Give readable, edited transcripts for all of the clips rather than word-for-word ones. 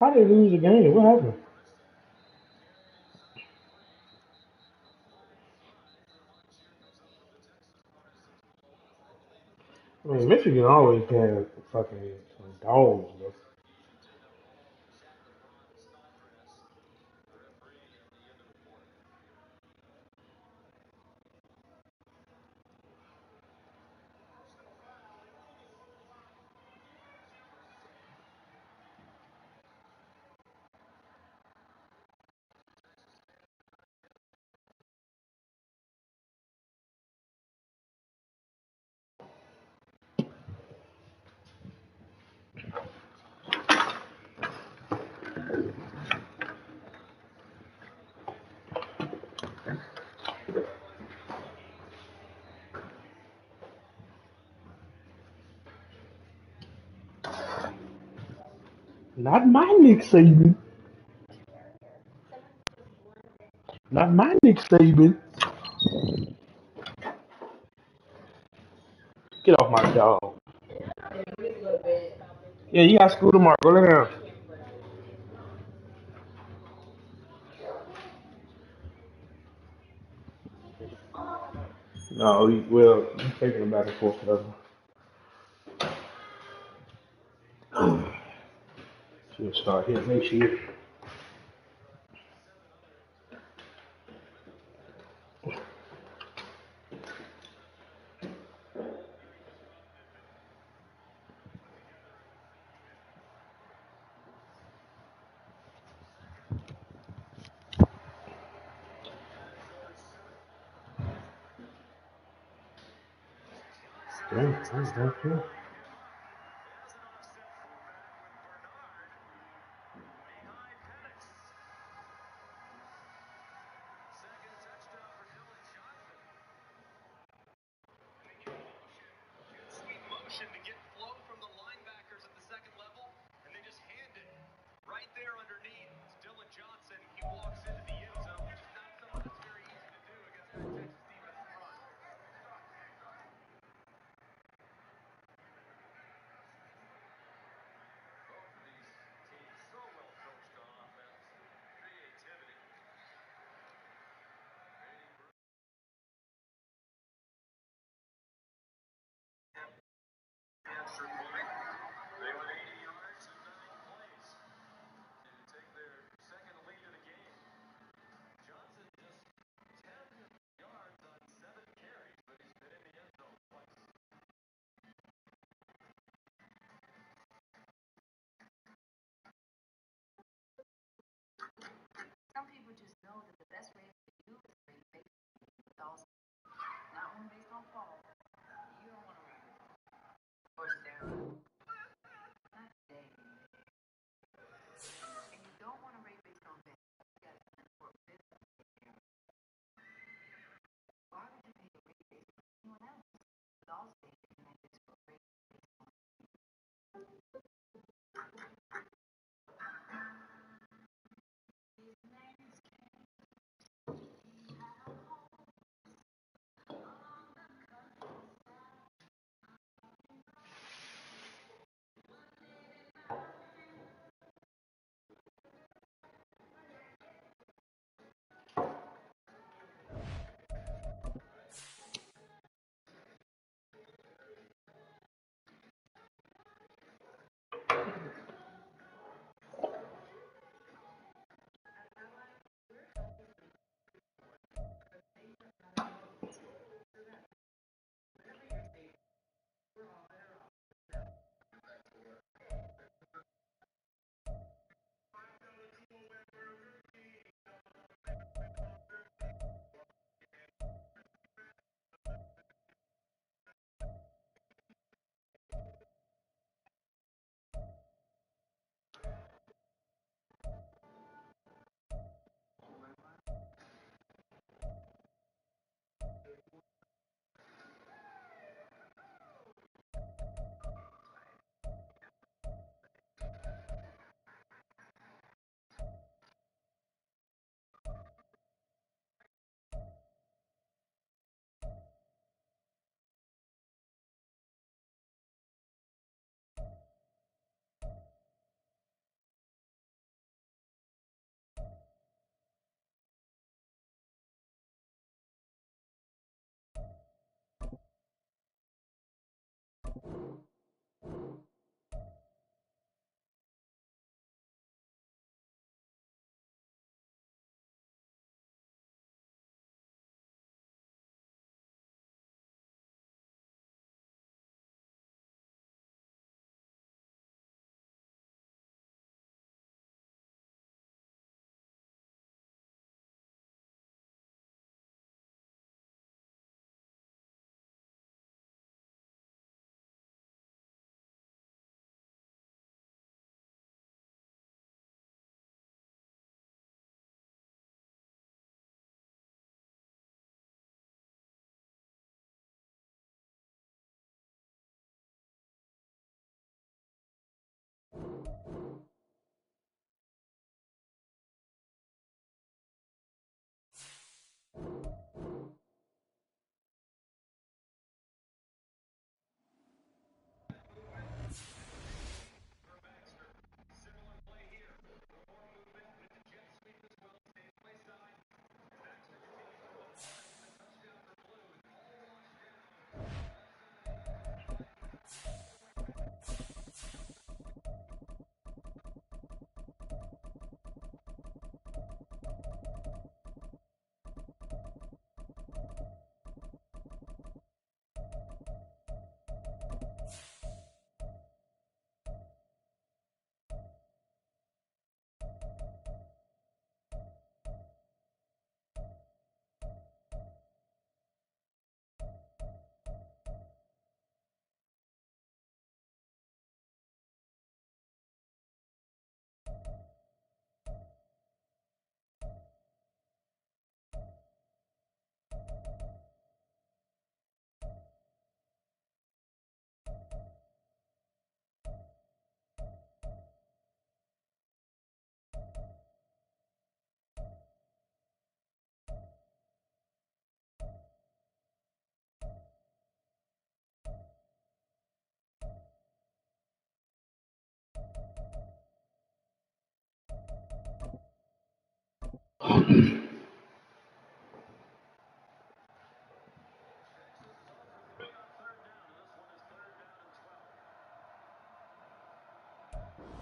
How did they lose the game? What happened? I mean, Michigan always had fucking some dogs, though. Not my Nick Saban. Not my Nick Saban. Get off my dog. Yeah, you got school tomorrow. Go lay down. No, well, I'm taking him back and forth, whatever. She'll start hitting me. She. Damn, that's good.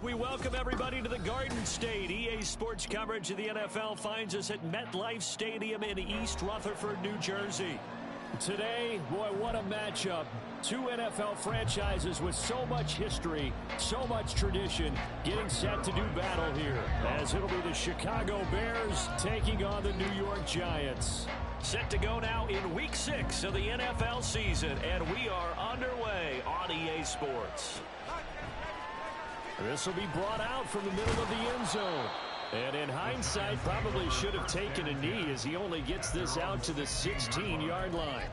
We welcome everybody to the Garden State. EA Sports coverage of the NFL finds us at MetLife Stadium in East Rutherford, New Jersey. Today, boy, what a matchup. Two NFL franchises with so much history, so much tradition, getting set to do battle here, as it'll be the Chicago Bears taking on the New York Giants. Set to go now in Week 6 of the NFL season, and we are underway on EA Sports. This will be brought out from the middle of the end zone. And in hindsight, probably should have taken a knee as he only gets this out to the 16-yard line.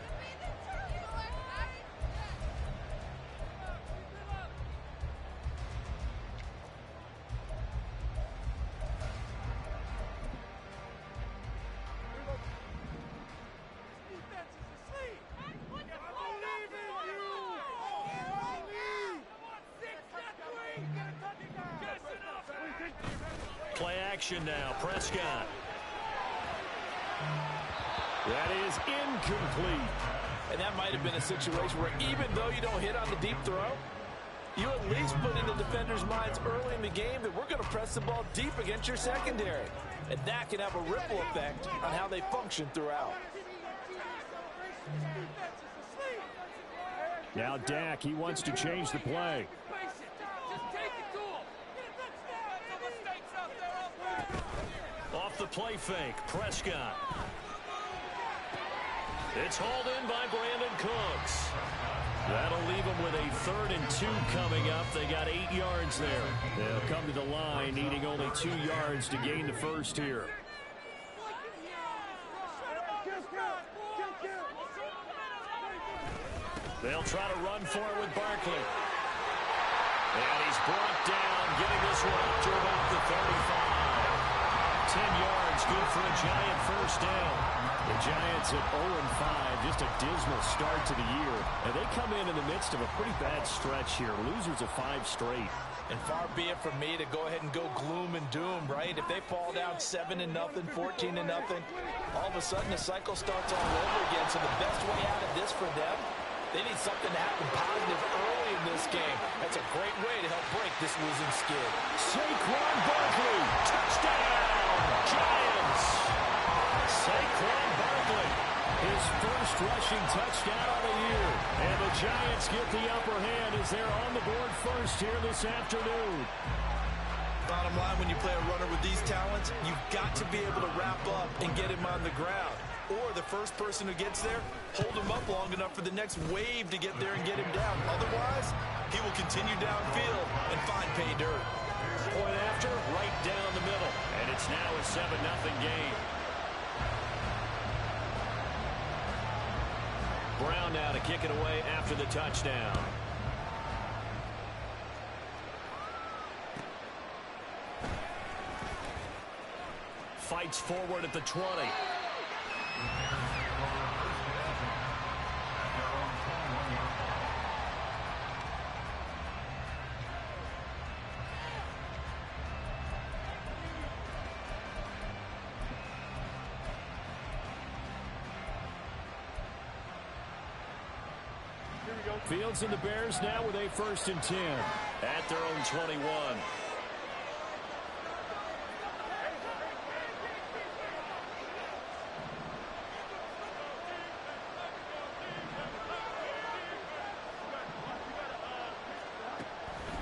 Play action now, Prescott. That is incomplete. And that might have been a situation where even though you don't hit on the deep throw, you at least put in the defender's minds early in the game that we're going to press the ball deep against your secondary. And that can have a ripple effect on how they function throughout. Now Dak, he wants to change the play. Off the play fake, Prescott. It's hauled in by Brandon Cooks. That'll leave them with a 3rd and 2 coming up. They got 8 yards there. They'll come to the line needing only 2 yards to gain the first here. They'll try to run for it with Barkley. And he's brought down, getting this one up to about the 35. 10 yards, good for a Giant first down. The Giants at 0-5, just a dismal start to the year. And they come in the midst of a pretty bad stretch here. Losers of 5 straight. And far be it from me to go ahead and go gloom and doom, right? If they fall down 7-0, 14-0, all of a sudden the cycle starts all over again. So the best way out of this for them, they need something to happen positive early in this game. That's a great way to help break this losing skid. Saquon Barkley, touchdown, Giants. Saquon Barkley, his first rushing touchdown of the year. And the Giants get the upper hand as they're on the board first here this afternoon. Bottom line, when you play a runner with these talents, you've got to be able to wrap up and get him on the ground. Or the first person who gets there, hold him up long enough for the next wave to get there and get him down. Otherwise, he will continue downfield and find pay dirt. Point after, right down the middle. And it's now a 7-0 game. Brown now to kick it away after the touchdown. breaks forward at the 20. Fields and the Bears now with a 1st and 10 at their own 21.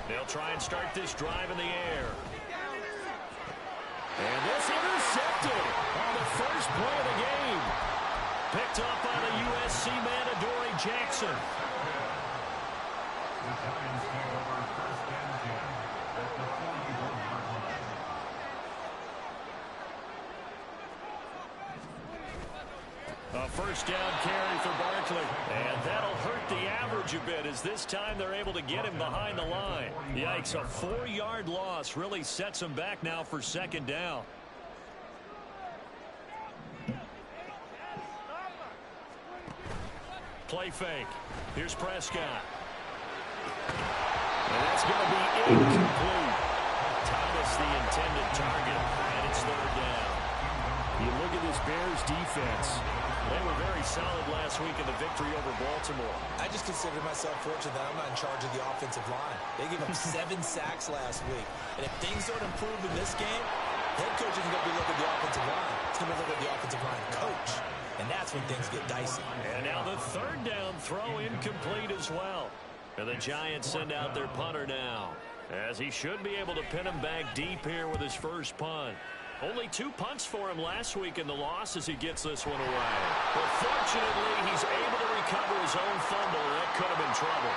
They'll try and start this drive in the air. And this intercepted on the first play of the game. Picked up by the USC man, Adoree Jackson. A first down carry for Barkley. And that'll hurt the average a bit as this time they're able to get him behind the line. Yikes, a 4-yard loss really sets him back now for 2nd down. Play fake. Here's Prescott. And that's going to be incomplete. Thomas the intended target, and it's 3rd down. You look at this Bears defense. They were very solid last week in the victory over Baltimore. I just consider myself fortunate that I'm not in charge of the offensive line. They gave up 7 sacks last week. And if things don't improve in this game, head coach isn't going to be looking at the offensive line. He's going to be looking at the offensive line coach. And that's when things get dicey. And now the 3rd down throw incomplete as well. And the Giants send out their punter now, as he should be able to pin him back deep here with his first punt. Only 2 punts for him last week in the loss as he gets this one away. But fortunately, he's able to recover his own fumble. That could have been trouble.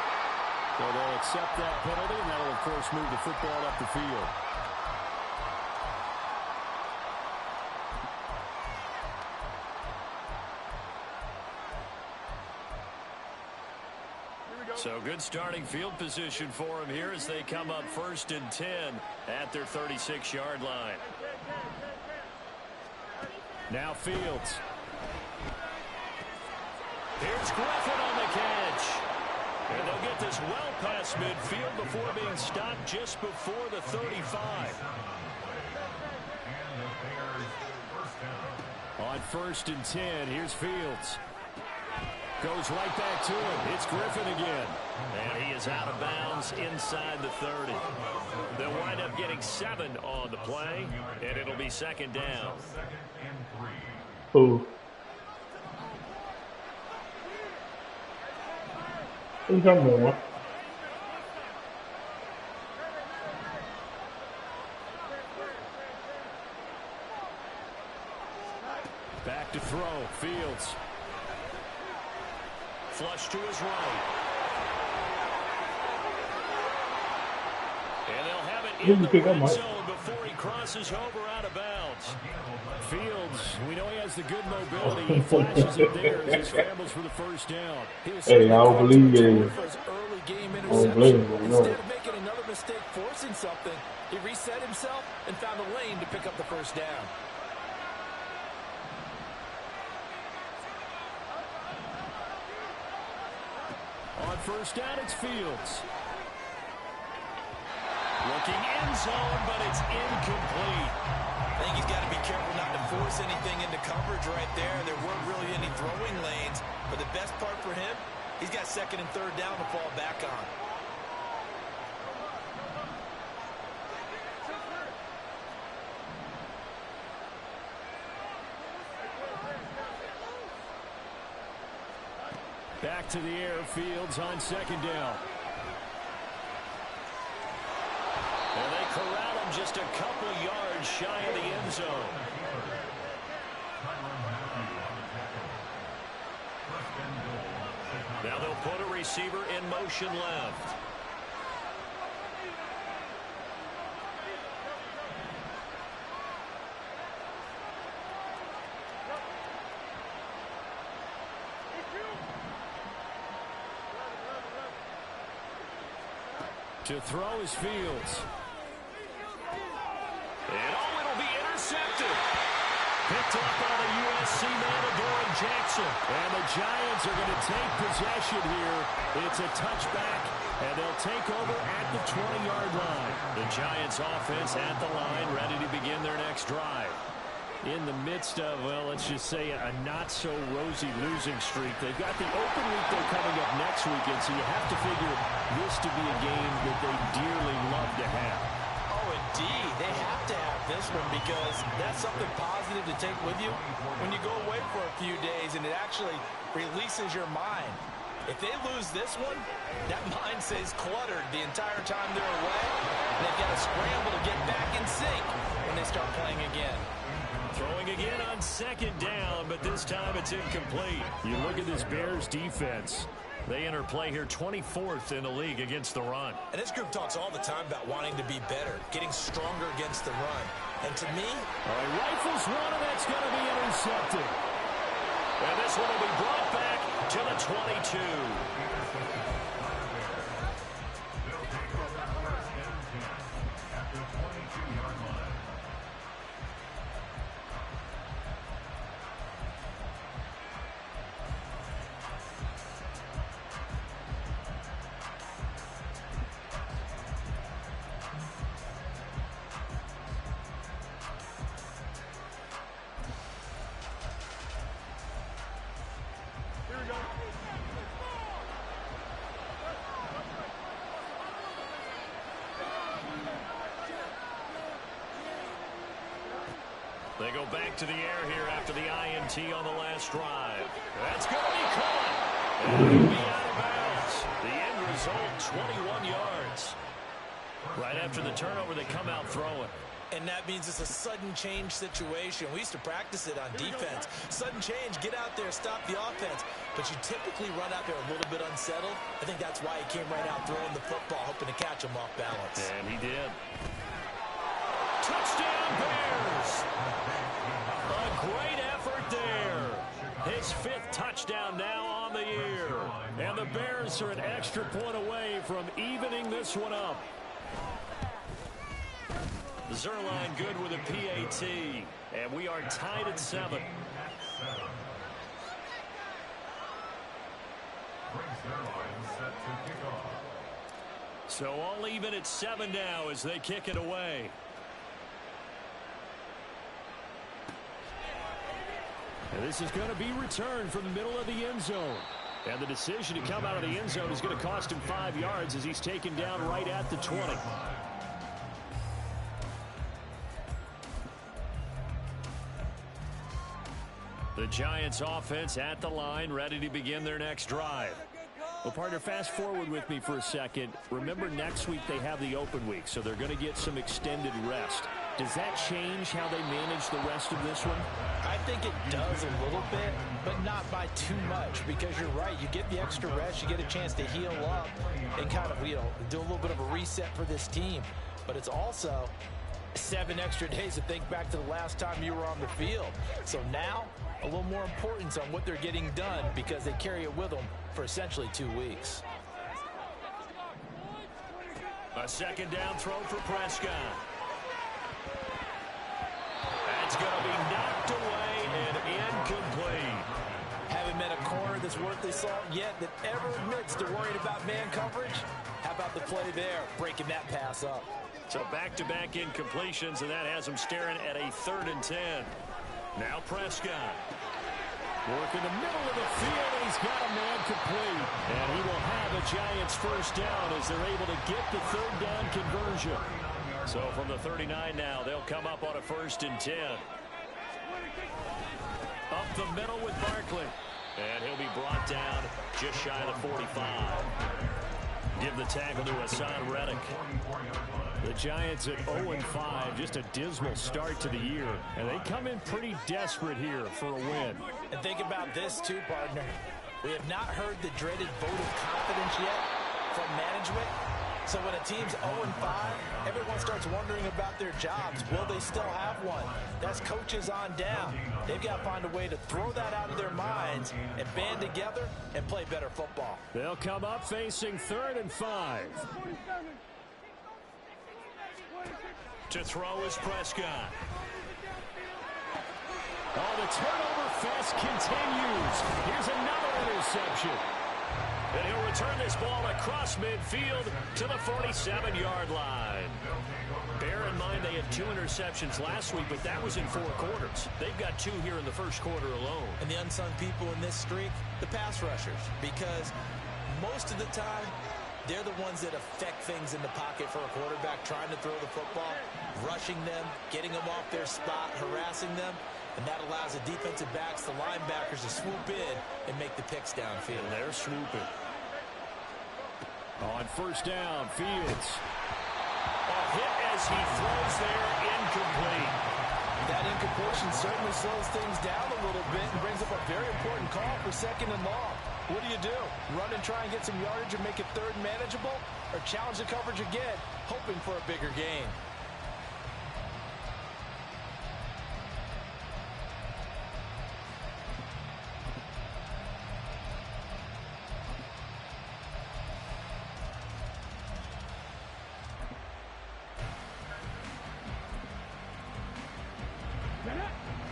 So they'll accept that penalty, and that'll, of course, move the football up the field. So good starting field position for him here as they come up 1st and 10 at their 36-yard line. Now Fields. Here's Griffin on the catch. And they'll get this well past midfield before being stopped just before the 35. On 1st and 10, here's Fields. Goes right back to him. It's Griffin again. And he is out of bounds inside the 30. They'll wind up getting 7 on the play, and it'll be 2nd down. Who? Who's on there? Back to throw. Fields. Flush to his right. And they'll have it in the red zone before he crosses over out of bounds. Fields, we know he has the good mobility. He flashes it there as he scrambles for the first down. Hey, I don't believe it. Instead of making another mistake forcing something, he reset himself and found a lane to pick up the first down. On first down, it's Fields. Looking end zone, but it's incomplete. I think he's got to be careful not to force anything into coverage right there. There weren't really any throwing lanes. But the best part for him, he's got 2nd and 3rd down to fall back on. Back to the air, Fields on 2nd down. And they corral him just a couple yards shy of the end zone. Now they'll put a receiver in motion left. To throw is Fields. And it'll be intercepted. Picked up by the USC man, Adoree Jackson. And the Giants are going to take possession here. It's a touchback, and they'll take over at the 20-yard line. The Giants offense at the line, ready to begin their next drive. In the midst of, well, let's just say a not-so-rosy losing streak. They've got the open week they're coming up next weekend, so you have to figure this to be a game that they dearly love to have. Oh, indeed. They have to have this one because that's something positive to take with you when you go away for a few days, and it actually releases your mind. If they lose this one, that mind stays cluttered the entire time they're away, and they've got to scramble to get back in sync when they start playing again. Throwing again on second down, but this time it's incomplete. You look at this Bears defense. They enter play here 24th in the league against the run. And this group talks all the time about wanting to be better, getting stronger against the run. And to me, he rifles one, and that's going to be intercepted. And this one will be brought back to the 22. They go back to the air here after the INT on the last drive. That's going to be caught. And it'll be out of bounds. The end result, 21 yards. Right after the turnover, they come out throwing. and that means it's a sudden change situation. We used to practice it on defense. Sudden change, get out there, stop the offense. But you typically run out there a little bit unsettled. I think that's why he came right out throwing the football, hoping to catch him off balance. And he did. Touchdown, Bears! A great effort there. His fifth touchdown now on the year. And the Bears are an extra point away from evening this one up. Zerline good with a PAT. And we are tied at 7. So all even at 7 now as they kick it away. And this is going to be returned from the middle of the end zone. And the decision to come out of the end zone is going to cost him 5 yards as he's taken down right at the 20. The Giants offense at the line, ready to begin their next drive. Well, partner, fast forward with me for a second. Remember, next week they have the open week, so they're going to get some extended rest. Does that change how they manage the rest of this one? I think it does a little bit, but not by too much, because you're right. You get the extra rest, you get a chance to heal up and kind of, do a little bit of a reset for this team. But it's also 7 extra days to think back to the last time you were on the field. So now, a little more importance on what they're getting done because they carry it with them for essentially 2 weeks. A second down throw for Prescott. That's going to be knocked away and incomplete. Haven't met a corner that's worth his salt yet that ever admits to worrying about man coverage. How about the play there, breaking that pass up? So back-to-back incompletions, and that has him staring at a 3rd and 10. Now Prescott. Working the middle of the field, and he's got a man complete. And he will have a Giants first down as they're able to get the 3rd down conversion. So from the 39 now, they'll come up on a 1st and 10. Up the middle with Barkley. And he'll be brought down just shy of the 45. Give the tackle to Hassan Reddick. The Giants at 0-5, just a dismal start to the year. And they come in pretty desperate here for a win. And think about this too, partner. We have not heard the dreaded vote of confidence yet from management. So when a team's 0-5, everyone starts wondering about their jobs. Will they still have one? That's coaches on down. They've got to find a way to throw that out of their minds and band together and play better football. They'll come up facing 3rd and 5. To throw is Prescott. turnover fest continues. Here's another interception. And he'll return this ball across midfield to the 47-yard line. Bear in mind they had 2 interceptions last week, but that was in 4 quarters. They've got 2 here in the first quarter alone. And the unsung people in this streak, the pass rushers, because most of the time, they're the ones that affect things in the pocket for a quarterback trying to throw the football, rushing them, getting them off their spot, harassing them, and that allows the defensive backs, the linebackers, to swoop in and make the picks downfield. And they're swooping. On first down, Fields. A hit as he throws there, incomplete. That incompletion certainly slows things down a little bit and brings up a very important call for 2nd and long. What do? Run and try and get some yardage and make it 3rd and manageable? Or challenge the coverage again, hoping for a bigger gain?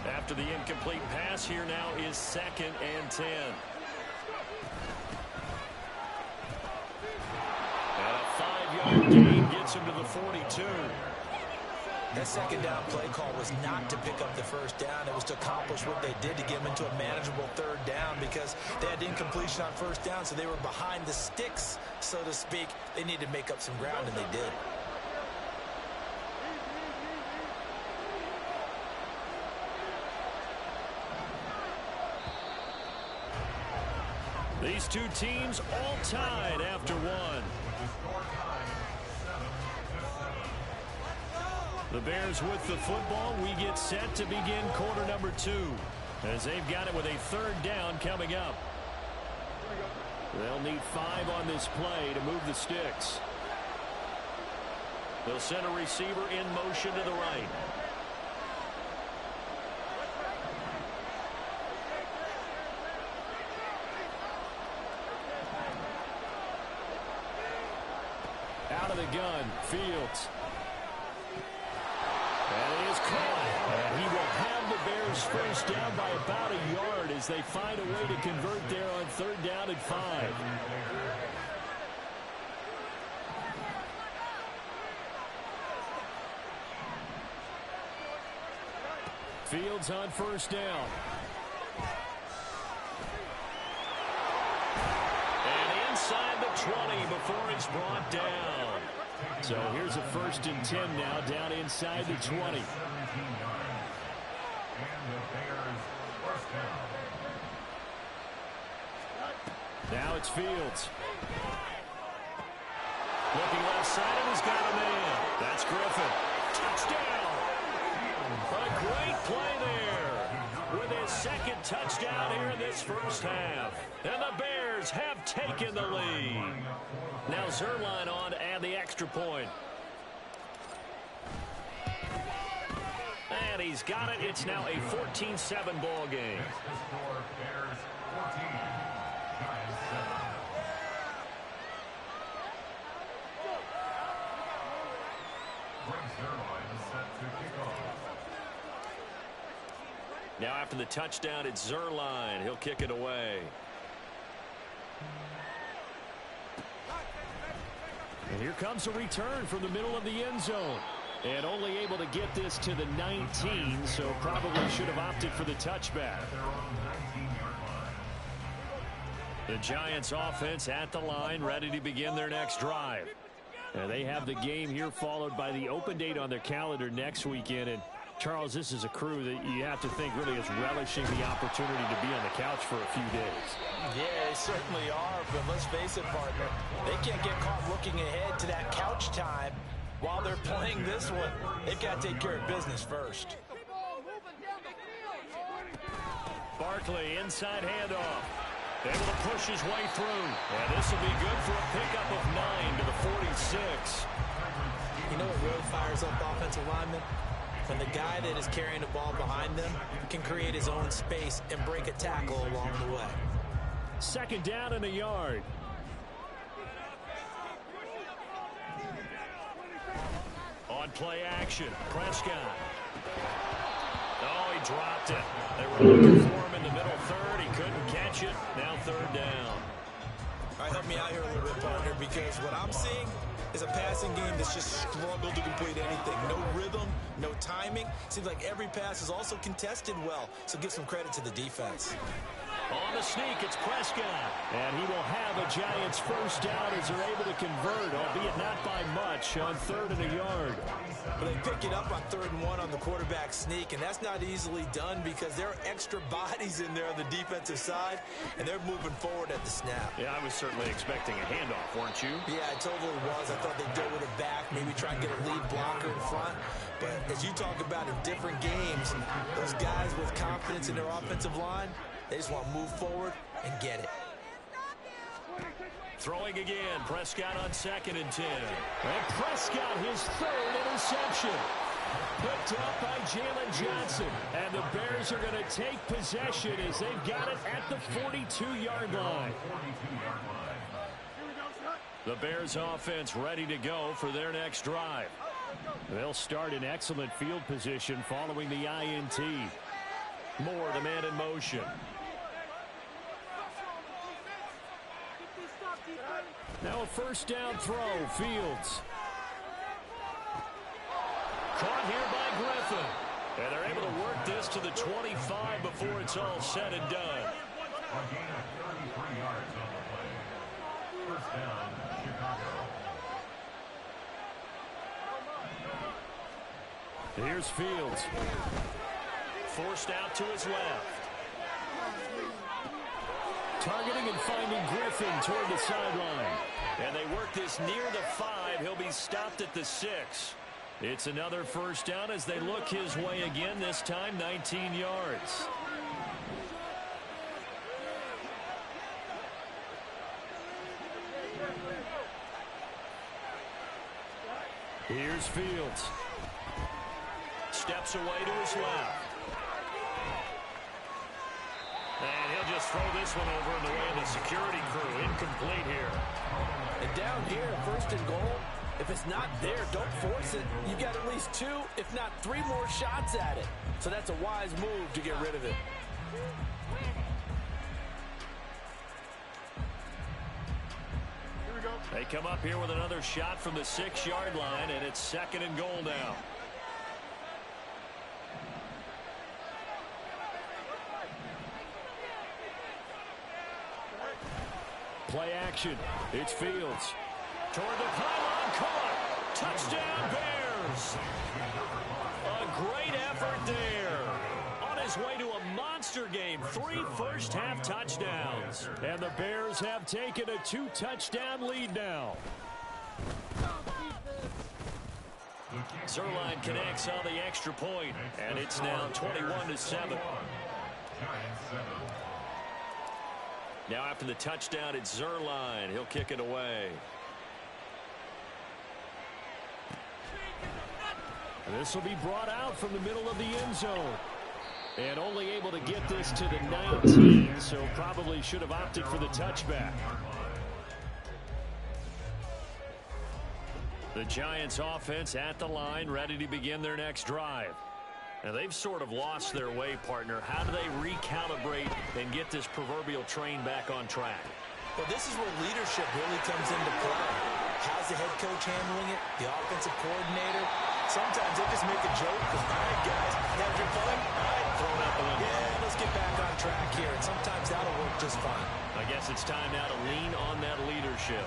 After the incomplete pass, here now is 2nd and 10. And a 5-yard gain gets him to the 42. That 2nd down play call was not to pick up the first down. It was to accomplish what they did to get them into a manageable 3rd down because they had incompletion on first down, so they were behind the sticks, so to speak. They needed to make up some ground, and they did. These two teams all tied after 1. The Bears with the football. We get set to begin quarter number 2 as they've got it with a 3rd down coming up. They'll need 5 on this play to move the sticks. They'll send a receiver in motion to the right. Out of the gun, Fields. And he is caught. And he will have the Bears first down by about a yard as they find a way to convert there on 3rd down and 5. Fields on first down. And inside the 20 before he's brought down. So here's a 1st and 10 now down inside the 20. Now it's Fields. Looking left side, and he's got a man. That's Griffin. Touchdown! A great play there with his 2nd touchdown here in this first half. And the Bears have taken the lead. Now Zerline on to add the extra point. And he's got it. It's now a 14-7 ball game. Now after the touchdown, it's Zerline. He'll kick it away. And here comes a return from the middle of the end zone. And only able to get this to the 19, so probably should have opted for the touchback. The Giants offense at the line, ready to begin their next drive. And they have the game here followed by the open date on their calendar next weekend. And Charles, this is a crew that you have to think really is relishing the opportunity to be on the couch for a few days. Yeah, they certainly are, but let's face it, partner. They can't get caught looking ahead to that couch time while they're playing this one. They've got to take care of business first. Barkley, inside handoff. Able to push his way through. And this will be good for a pickup of 9 to the 46. You know what really fires up offensive linemen? When the guy that is carrying the ball behind them can create his own space and break a tackle along the way. 2nd down and a yard. On play action, Prescott. Oh, he dropped it. They were Looking for him in the middle third. He couldn't catch it. Now third down. All right, help me out here a little bit, partner, because what I'm seeing is a passing game that's just struggled to complete anything. No rhythm, no timing. Seems like every pass is also contested well, so give some credit to the defense. On the sneak, it's Prescott. And he will have a Giants first down as they're able to convert, albeit not by much, on 3rd and a yard. But they pick it up on 3rd and 1 on the quarterback sneak, and that's not easily done because there are extra bodies in there on the defensive side, and they're moving forward at the snap. Yeah, I was certainly expecting a handoff, weren't you? Yeah, I totally was. I thought they'd go with it back, maybe try and get a lead blocker in front. But as you talk about in different games, those guys with confidence in their offensive line, they just want to move forward and get it. Throwing again, Prescott on 2nd and 10. And Prescott, his 3rd interception. Picked up by Jalen Johnson. And the Bears are going to take possession as they've got it at the 42-yard line. The Bears offense ready to go for their next drive. They'll start in excellent field position following the INT. Moore, the man in motion. Now a first down throw, Fields. Caught here by Griffin. And they're able to work this to the 25 before it's all said and done. Here's Fields. Forced out to his left. Targeting and finding Griffin toward the sideline. And they work this near the 5. He'll be stopped at the 6. It's another first down as they look his way again, this time 19 yards. Here's Fields. Steps away to his left. And he'll just throw this one over in the way of the security crew. Incomplete here. And down here, 1st and goal, if it's not there, don't force it. You've got at least 2, if not 3 more shots at it. So that's a wise move to get rid of it. They come up here with another shot from the 6-yard line, and it's 2nd and goal now. Play action. It's Fields. Toward the pylon, caught. Touchdown, Bears. A great effort there. On his way to a monster game. 3 first-half touchdowns. And the Bears have taken a 2-touchdown lead now. Zerline connects on the extra point, and it's now 21-7. Now after the touchdown, it's Zerline. He'll kick it away. This will be brought out from the middle of the end zone. And only able to get this to the 19, so probably should have opted for the touchback. The Giants offense at the line, ready to begin their next drive. Now they've sort of lost their way, partner. How do they recalibrate and get this proverbial train back on track? Well, this is where leadership really comes into play. How's the head coach handling it? The offensive coordinator? Sometimes they just make a joke. All right, guys, have your fun. All right, throw it out the window. Yeah, let's get back on track here. And sometimes that'll work just fine. I guess it's time now to lean on that leadership.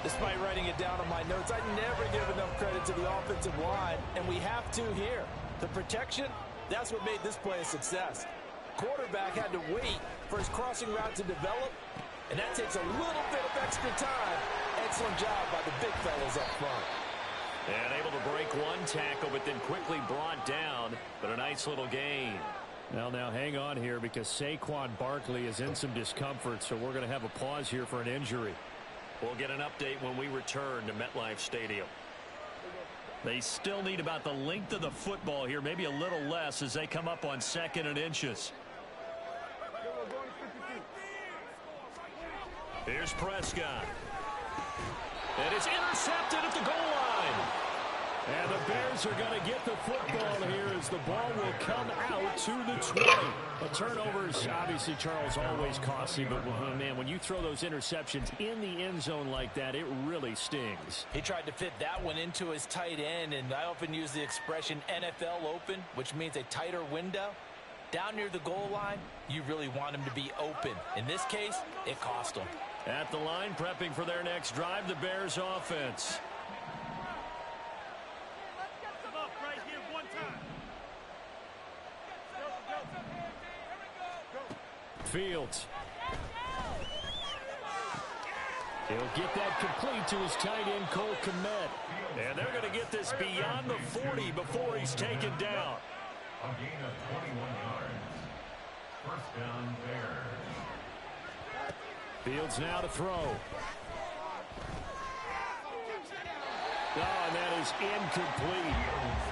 Despite writing it down on my notes, I never give enough credit to the offensive line, and we have to here. The protection, that's what made this play a success. Quarterback had to wait for his crossing route to develop, and that takes a little bit of extra time. Excellent job by the big fellas up front. And able to break one tackle, but then quickly brought down, but a nice little gain. Now hang on here because Saquon Barkley is in some discomfort, so we're going to have a pause here for an injury. We'll get an update when we return to MetLife Stadium. They still need about the length of the football here, maybe a little less as they come up on 2nd and inches. Here's Prescott. And it's intercepted at the goal line. And the Bears are going to get the football here as the ball will come out to the 20. But turnovers, obviously, Charles, always costly. But, man, when you throw those interceptions in the end zone like that, it really stings. He tried to fit that one into his tight end, and I often use the expression NFL open, which means a tighter window. Down near the goal line, you really want him to be open. In this case, it cost him. At the line, prepping for their next drive, the Bears offense. Fields. He'll get that complete to his tight end, Cole Kmet. And they're going to get this beyond the 40 before he's taken down. A gain of 21 yards. First down, Bears. Fields now to throw. Oh, and that is incomplete.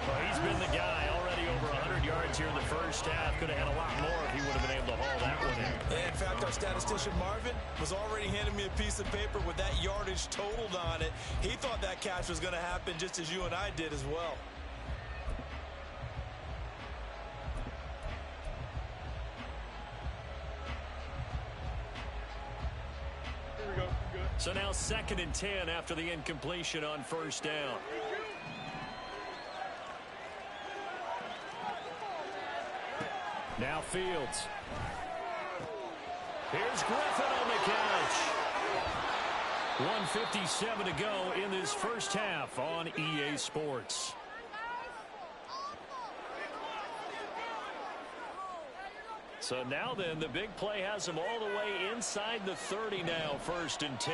Well, he's been the guy already over 100 yards here in the first half. Could have had a lot more if he would have been able to haul that one in. In fact, our statistician Marvin was already handing me a piece of paper with that yardage totaled on it. He thought that catch was going to happen just as you and I did as well. So now 2nd and 10 after the incompletion on first down. Now Fields. Here's Griffin on the catch. 1:57 to go in this first half on EA Sports. So now then, the big play has them all the way inside the 30 now, 1st and 10.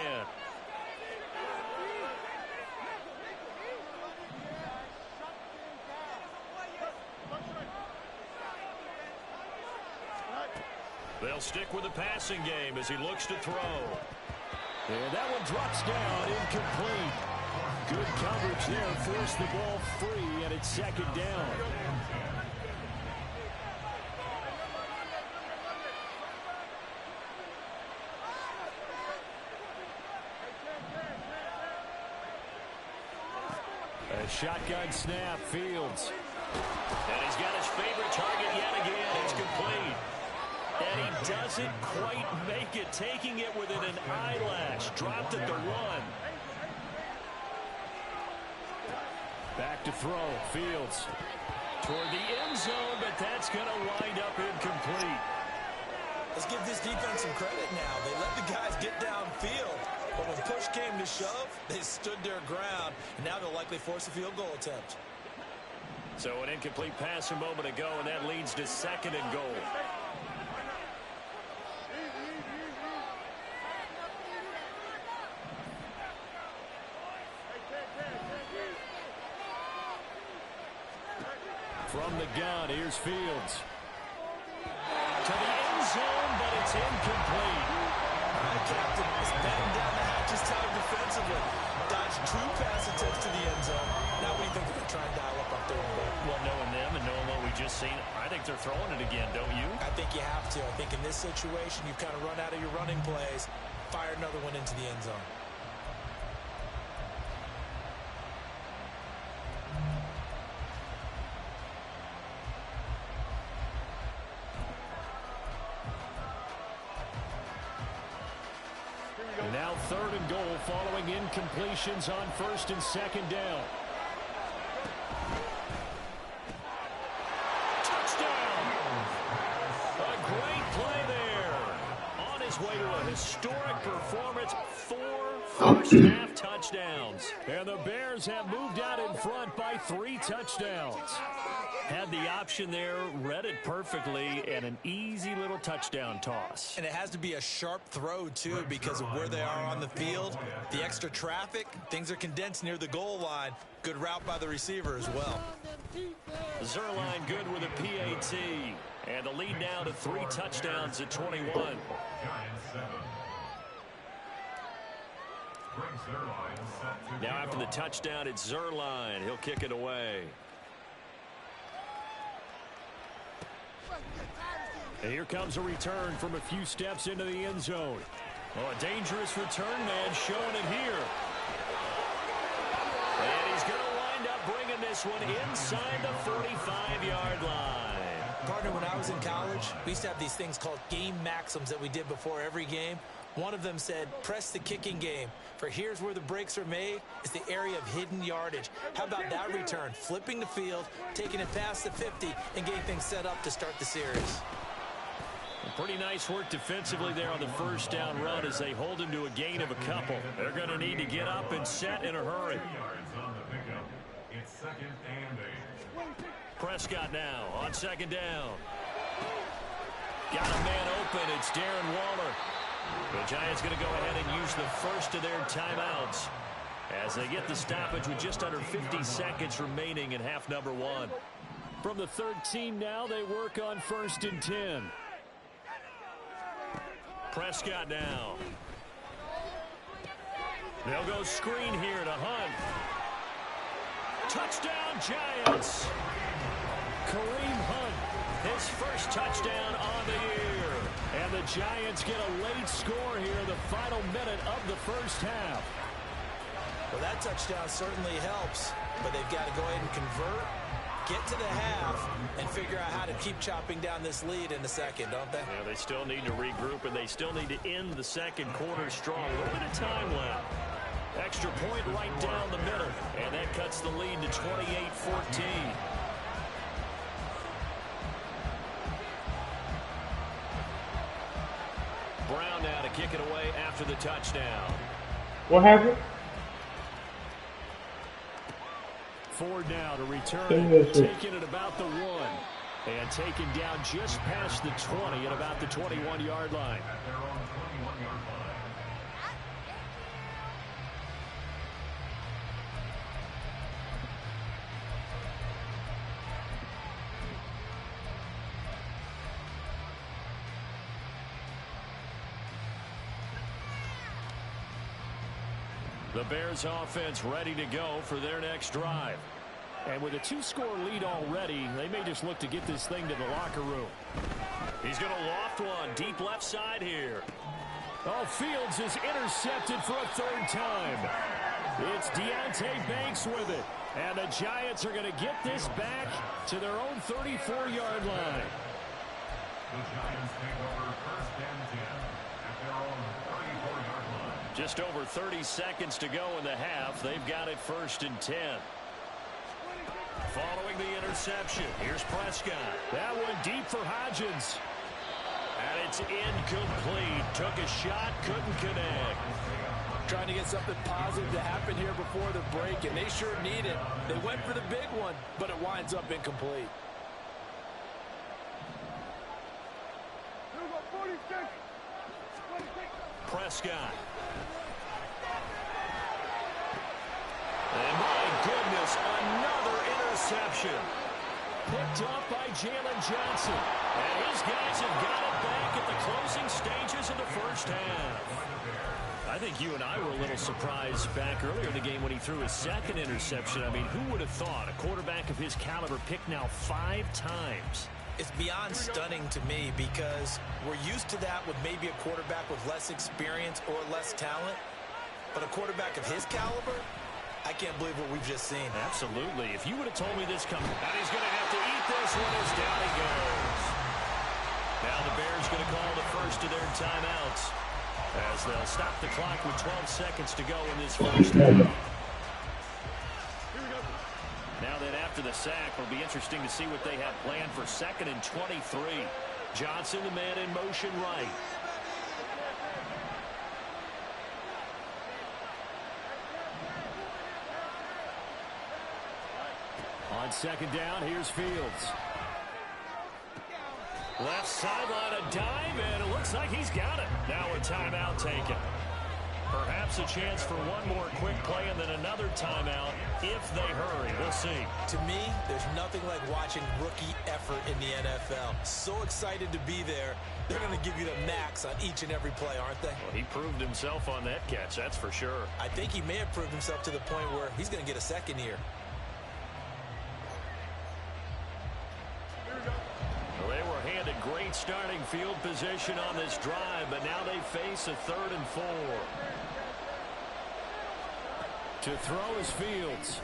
They'll stick with the passing game as he looks to throw. And that one drops down, incomplete. Good coverage there, forced the ball free, and it's 2nd down. A shotgun snap, Fields. And he's got his favorite target yet again. It's complete. And he doesn't quite make it, taking it within an eyelash. Dropped at the 1. Back to throw, Fields. Toward the end zone, but that's going to wind up incomplete. Let's give this defense some credit now. They let the guys get downfield. But when push came to shove, they stood their ground. And now they'll likely force a field goal attempt. So an incomplete pass a moment ago, and that leads to 2nd and goal. From the gun, here's Fields. To the end zone, but it's incomplete. All right, Captain, is batting down the hatches time defensively. Dodged 2 pass attempts to the end zone. Now what do you think they're going to try and dial up 3rd and goal? Well, knowing them and knowing what we just seen, I think they're throwing it again, don't you? I think you have to. I think in this situation, you've kind of run out of your running plays. Fire another one into the end zone. Now 3rd and goal following incompletions on 1st and 2nd down. Touchdown! A great play there. On his way to a historic performance, 4 first-half touchdowns. And the Bears have moved out in front by 3 touchdowns. Had the option there, read it perfectly, and an easy little touchdown toss. And it has to be a sharp throw, too, because of where they are on the field. The extra traffic, things are condensed near the goal line. Good route by the receiver as well. Zerline good with a PAT. And the lead now to 3 touchdowns at 21. Now after the touchdown, it's Zerline. He'll kick it away. And here comes a return from a few steps into the end zone. Oh, a dangerous return man showing it here. And he's going to wind up bringing win this one inside the 45-yard line. Partner, when I was in college, we used to have these things called game maxims that we did before every game. One of them said, press the kicking game. For here's where the breaks are made, is the area of hidden yardage. How about that return? Flipping the field, taking it past the 50, and getting things set up to start the series. Pretty nice work defensively there on the first down run as they hold him to a gain of a couple. They're going to need to get up and set in a hurry. It's 2nd and 8. Prescott now on 2nd down. Got a man open. It's Darren Waller. The Giants going to go ahead and use the first of their timeouts as they get the stoppage with just under 50 seconds remaining in half number 1. From the 13 now, they work on 1st and 10. Prescott now. They'll go screen here to Hunt. Touchdown, Giants. Kareem Hunt, his first touchdown on the year. And the Giants get a late score here in the final minute of the first half. Well, that touchdown certainly helps, but they've got to go ahead and convert, get to the half, and figure out how to keep chopping down this lead in the second, don't they? Yeah, they still need to regroup, and they still need to end the second quarter strong. A little bit of time left. Extra point right down the middle, and that cuts the lead to 28-14. Brown now to kick it away after the touchdown. What happened? Ford now to return, Taking it about the 1. And taken down just past the 20 at about the 21-yard line. At their own 21-yard line. The Bears offense ready to go for their next drive. And with a 2-score lead already, they may just look to get this thing to the locker room. He's going to loft one deep left side here. Oh, Fields is intercepted for a 3rd time. It's Deontay Banks with it. And the Giants are going to get this back to their own 34-yard line. The Giants take over 1st and 10 at their own 34-yard line. Just over 30 seconds to go in the half. They've got it 1st and 10. Following the interception, here's Prescott. That one deep for Hodgins. And it's incomplete. Took a shot, couldn't connect. Trying to get something positive to happen here before the break, and they sure need it. They went for the big one, but it winds up incomplete. Prescott. And my goodness, another interception. Picked up by Jalen Johnson. And his guys have got it back at the closing stages of the first half. I think you and I were a little surprised back earlier in the game when he threw his 2nd interception. I mean, who would have thought a quarterback of his caliber picked now 5 times? It's beyond stunning to me because we're used to that with maybe a quarterback with less experience or less talent. But a quarterback of his caliber, I can't believe what we've just seen. Absolutely. If you would have told me this coming, and he's going to have to eat this one as down he goes. Now the Bears going to call the first of their timeouts as they'll stop the clock with 12 seconds to go in this first half. Now that after the sack, it'll be interesting to see what they have planned for 2nd and 23. Johnson, the man in motion right. On 2nd down, here's Fields. Left sideline, a dive, and it looks like he's got it. Now a timeout taken. Perhaps a chance for one more quick play and then another timeout if they hurry. We'll see. To me, there's nothing like watching rookie effort in the NFL. So excited to be there. They're going to give you the max on each and every play, aren't they? Well, he proved himself on that catch, that's for sure. I think he may have proved himself to the point where he's going to get a 2nd here. Well, they were handed great starting field position on this drive, but now they face a 3rd and 4. To throw is Fields.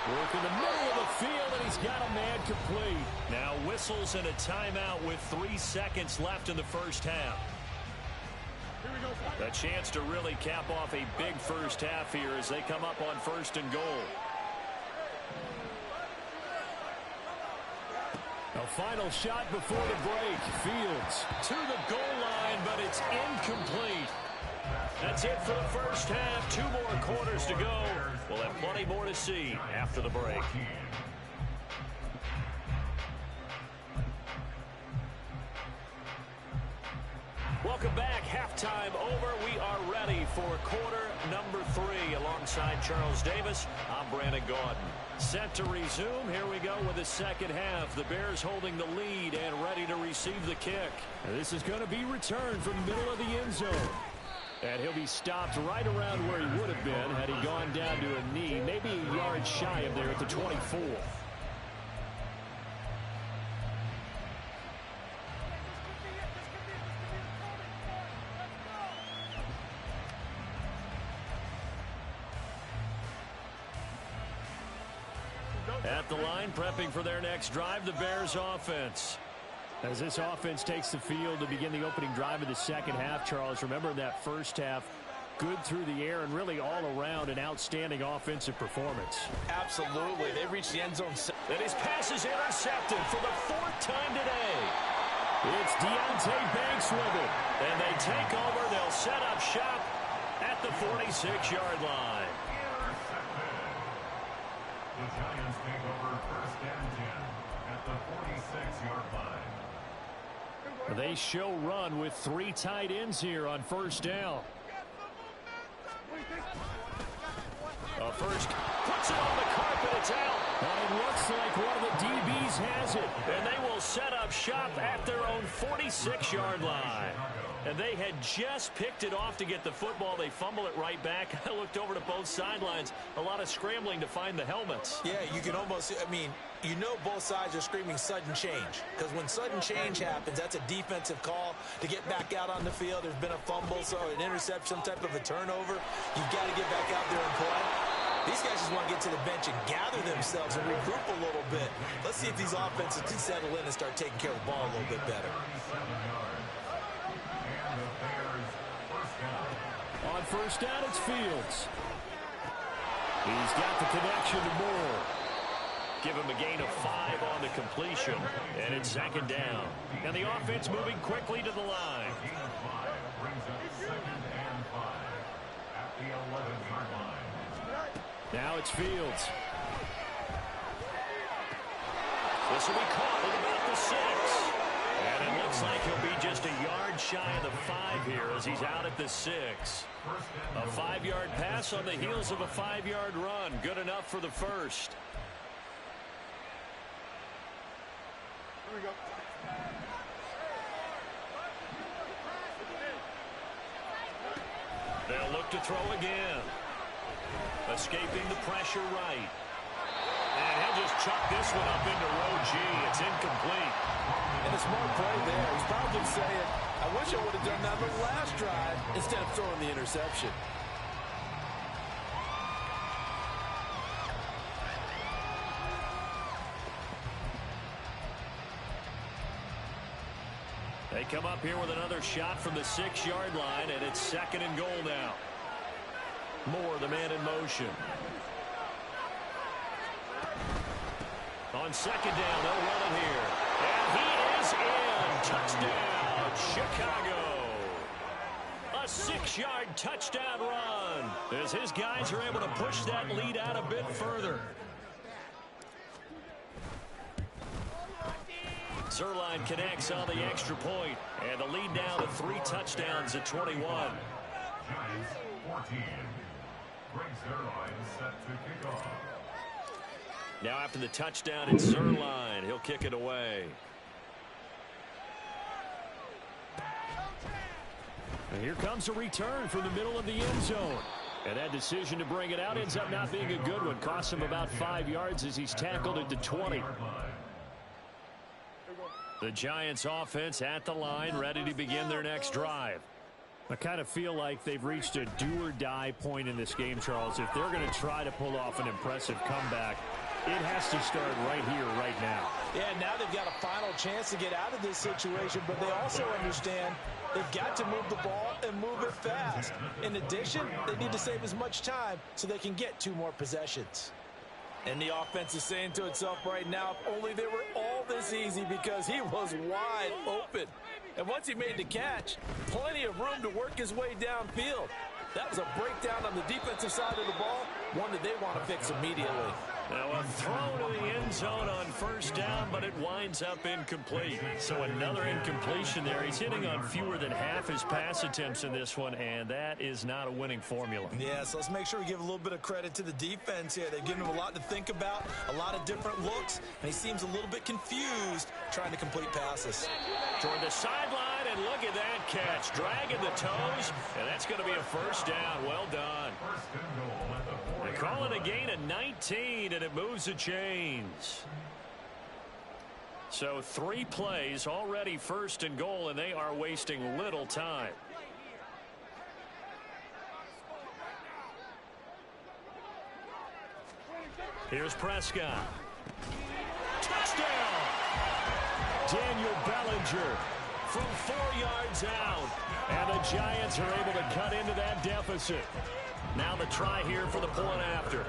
Work in the middle of the field, and he's got a man complete. Now whistles and a timeout with 3 seconds left in the first half. A chance to really cap off a big first half here as they come up on 1st and goal. A final shot before the break. Fields to the goal line, but it's incomplete. That's it for the first half. 2 more quarters to go. We'll have plenty more to see after the break. Welcome back. Halftime over. We are ready for quarter number 3. Alongside Charles Davis, I'm Brandon Gaudin. Set to resume. Here we go with the second half. The Bears holding the lead and ready to receive the kick. And this is going to be returned from the middle of the end zone. And he'll be stopped right around where he would have been had he gone down to a knee, maybe a yard shy of there at the 24. At the line, prepping for their next drive, the Bears offense. As this offense takes the field to begin the opening drive of the second half, Charles, remember in that first half, good through the air and really all around an outstanding offensive performance. Absolutely. They reached the end zone. And his pass is intercepted for the 4th time today. It's Deontay Banks with it. And they take over. They'll set up shop at the 46-yard line. The Giants take over 1st and 10 at the 46-yard line. They show run with 3 tight ends here on 1st down. First puts it on the carpet. It's out. And it looks like one of the DBs has it. And they will set up shop at their own 46-yard line. And they had just picked it off to get the football. They fumble it right back. I looked over to both sidelines. A lot of scrambling to find the helmets. Yeah, you can almost, I mean, you know both sides are screaming sudden change. Because when sudden change happens, that's a defensive call to get back out on the field. There's been a fumble, so an interception, some type of a turnover. You've got to get back out there and play. These guys just want to get to the bench and gather themselves and regroup a little bit. Let's see if these offenses can settle in and start taking care of the ball a little bit better. On 1st down, it's Fields. He's got the connection to Moore. Give him a gain of 5 on the completion. And it's 2nd down. And the offense moving quickly to the line. Gain of 5 brings up 2nd and 5 at the 11-yard line. Now it's Fields. This will be caught at about the 6. And it looks like he'll be just a yard shy of the 5 here as he's out at the 6. A 5-yard pass on the heels of a 5-yard run. Good enough for the first. Here we go. They'll look to throw again. Escaping the pressure right. And he'll just chuck this one up into row G. It's incomplete. And a smart play there. He's probably saying, I wish I would have done that on the last drive instead of throwing the interception. They come up here with another shot from the 6-yard line, and it's 2nd and goal now. Moore, the man in motion. On 2nd down, they'll run it here. And he is in. Touchdown, Chicago. A 6-yard touchdown run as his guys are able to push that lead out a bit further. Zerline connects on the extra point, and the lead now to 3 touchdowns at 21. Giants 14. Greg Zerline set to kick off. Now after the touchdown, it's Zerline. He'll kick it away. And here comes a return from the middle of the end zone. And that decision to bring it out ends up not being a good one. Costs him about 5 yards as he's tackled at the 20. The Giants offense at the line, ready to begin their next drive. I kind of feel like they've reached a do-or-die point in this game, Charles. If they're going to try to pull off an impressive comeback, it has to start right here, right now. Yeah, now they've got a final chance to get out of this situation, but they also understand they've got to move the ball and move it fast. In addition, they need to save as much time so they can get 2 more possessions. And the offense is saying to itself right now, if only they were all this easy, because he was wide open. And once he made the catch, plenty of room to work his way downfield. That was a breakdown on the defensive side of the ball, one that they want to fix immediately. Now a throw to the end zone on first down, but it winds up incomplete. So another incompletion there. He's hitting on fewer than half his pass attempts in this one, and that is not a winning formula. Yeah, so let's make sure we give a little bit of credit to the defense here. They've given him a lot to think about, a lot of different looks, and he seems a little bit confused trying to complete passes. Toward the sideline, and look at that catch. Dragging the toes, and that's going to be a first down. Well done. They call it a gain of 19, and it moves the chains. So 3 plays, already first and goal, and they are wasting little time. Here's Prescott. Touchdown! Daniel Bellinger from 4 yards out. And the Giants are able to cut into that deficit. Now the try here for the point after.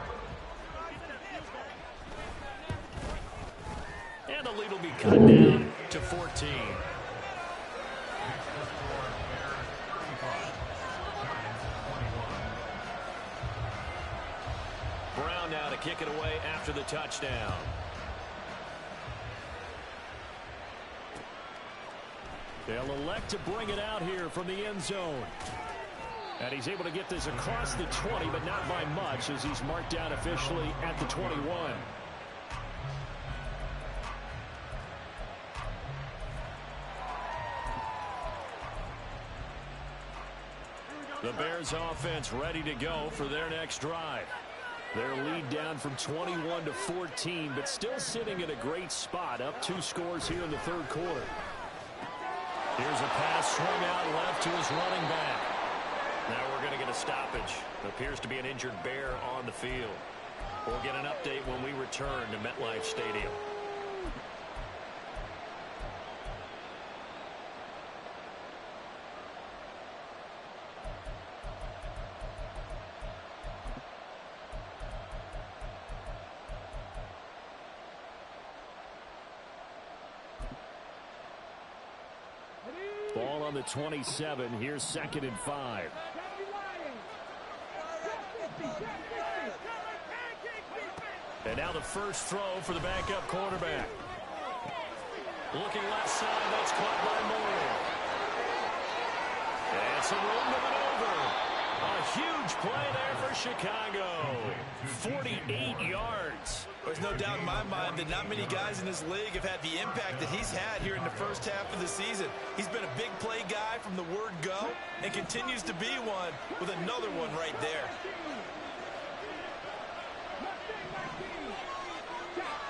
And the lead will be cut down to 14. Brown now to kick it away after the touchdown. They'll elect to bring it out here from the end zone. And he's able to get this across the 20, but not by much, as he's marked down officially at the 21. The Bears offense ready to go for their next drive. Their lead down from 21 to 14, but still sitting in a great spot, up 2 scores here in the third quarter. Here's a pass swung out left to his running back. Now we're going to get a stoppage. It appears to be an injured Bear on the field. We'll get an update when we return to MetLife Stadium. Ball on the 27. Here's 2nd and 5. And now the first throw for the backup quarterback. Looking left side. That's caught by Moore. And some room to maneuver. A huge play there for Chicago. 48 yards. There's no doubt in my mind that not many guys in this league have had the impact that he's had here in the first half of the season. He's been a big play guy from the word go and continues to be one with another one right there.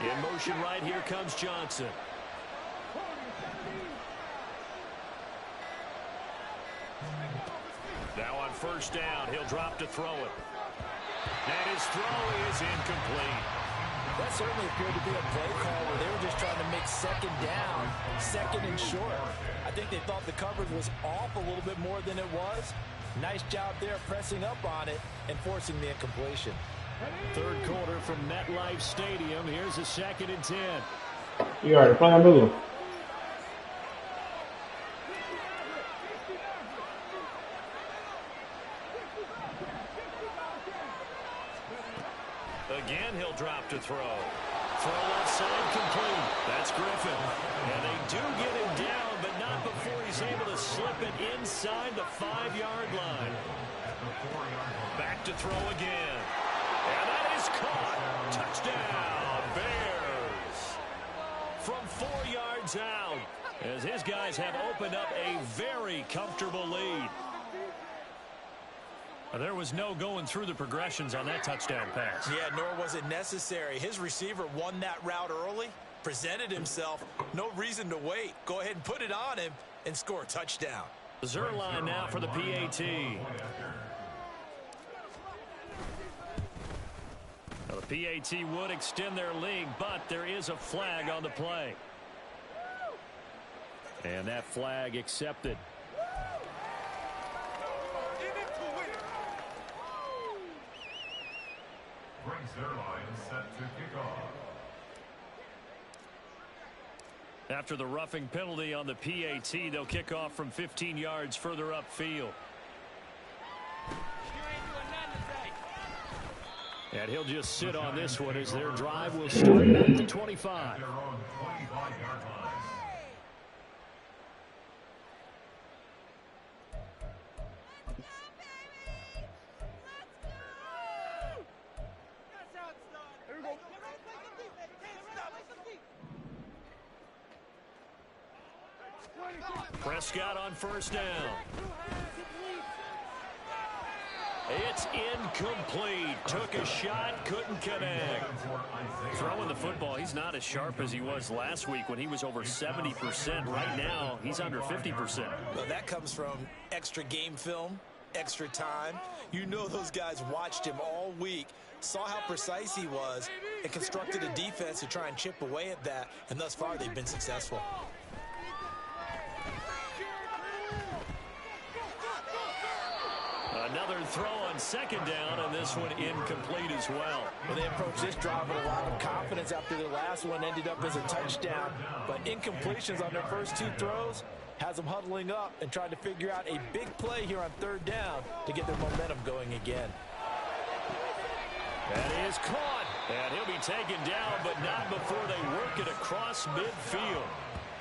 In motion right here comes Johnson. Now on first down, he'll drop to throw it. And his throw is incomplete. That certainly appeared to be a play call where they were just trying to make 2nd down, 2nd and short. I think they thought the coverage was off a little bit more than it was. Nice job there pressing up on it and forcing the incompletion. Third quarter from MetLife Stadium. Here's a 2nd and 10. You already playing blue. Again, he'll drop to throw. Throw left side complete. That's Griffin. And they do get him down, but not before he's able to slip it inside the 5-yard line. Back to throw again. And that is caught. Touchdown, Bears. From 4 yards out, as his guys have opened up a very comfortable lead. There was no going through the progressions on that touchdown pass. Yeah, nor was it necessary. His receiver won that route early, presented himself, no reason to wait. Go ahead and put it on him and score a touchdown. Zerline now for the PAT. Well, the PAT would extend their lead, but there is a flag on the play. And that flag accepted. Zerline set to kick off. After the roughing penalty on the PAT, they'll kick off from 15 yards further upfield. And he'll just sit on this one as their drive will start at the 25. Their own 25-yard line. Prescott on first down. It's incomplete. Took a shot, couldn't connect. Throwing the football, he's not as sharp as he was last week when he was over 70%. Right now, he's under 50%. Well, that comes from extra game film, extra time. You know those guys watched him all week, saw how precise he was, and constructed a defense to try and chip away at that. And thus far, they've been successful. Another throw on second down, and this one incomplete as well. Well, they approached this drive with a lot of confidence after the last one ended up as a touchdown. But incompletions on their first two throws has them huddling up and trying to figure out a big play here on third down to get their momentum going again. That is caught. And he'll be taken down, but not before they work it across midfield.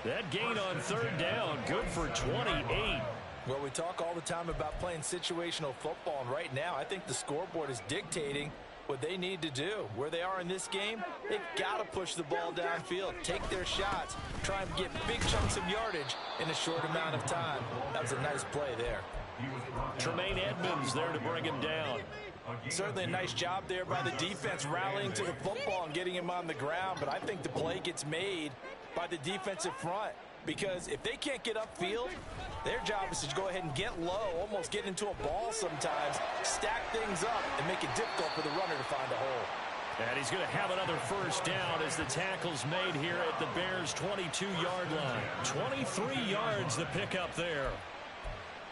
That gain on third down, good for 28. Well, we talk all the time about playing situational football, and right now I think the scoreboard is dictating what they need to do. Where they are in this game, they've got to push the ball downfield, take their shots, try and get big chunks of yardage in a short amount of time. That was a nice play there. Tremaine Edmonds there to bring him down. Certainly a nice job there by the defense rallying to the football and getting him on the ground, but I think the play gets made by the defensive front. Because if they can't get upfield, their job is to go ahead and get low, almost get into a ball sometimes, stack things up, and make it difficult for the runner to find a hole. And he's going to have another first down as the tackle's made here at the Bears' 22-yard line. 23 yards the pickup there.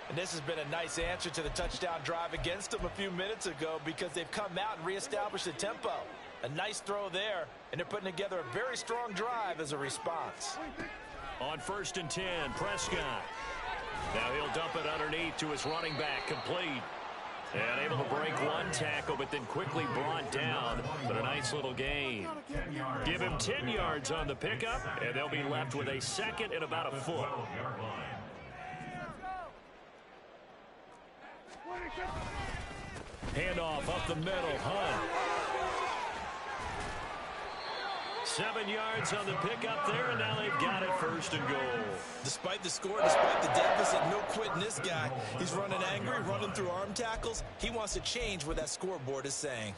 And this has been a nice answer to the touchdown drive against them a few minutes ago because they've come out and reestablished the tempo. A nice throw there, and they're putting together a very strong drive as a response. On 1st and 10, Prescott. Now he'll dump it underneath to his running back, complete. And able to break one tackle, but then quickly brought down. But a nice little gain. Give him 10 yards on the pickup, and they'll be left with a second and about a foot. Handoff up the middle, Hunt. 7 yards on the pickup there, and now they've got it 1st and goal. Despite the score, despite the deficit, no quitting this guy. He's running angry, running through arm tackles. He wants to change what that scoreboard is saying.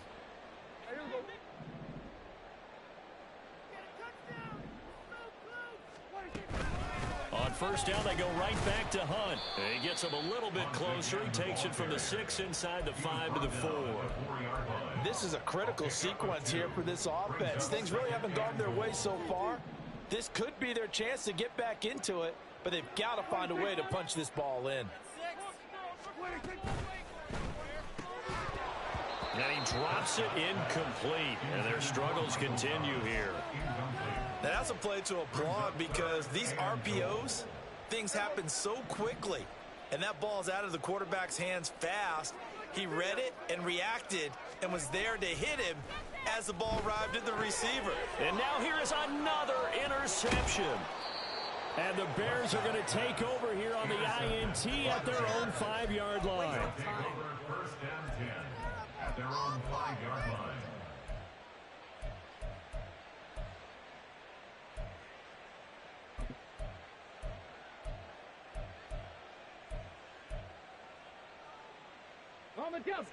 On 1st down, they go right back to Hunt. He gets him a little bit closer. He takes it from the 6 inside the 5 to the 4. This is a critical sequence here for this offense. Things really haven't gone their way so far. This could be their chance to get back into it, but they've got to find a way to punch this ball in. And he drops it incomplete, and their struggles continue here. Now, that's a play to applaud because these RPOs, things happen so quickly, and that ball's out of the quarterback's hands fast. He read it and reacted and was there to hit him as the ball arrived at the receiver. And now here is another interception. And the Bears are going to take over here on the INT at their own 5-yard line. 1st and 10 at their own 5-yard line.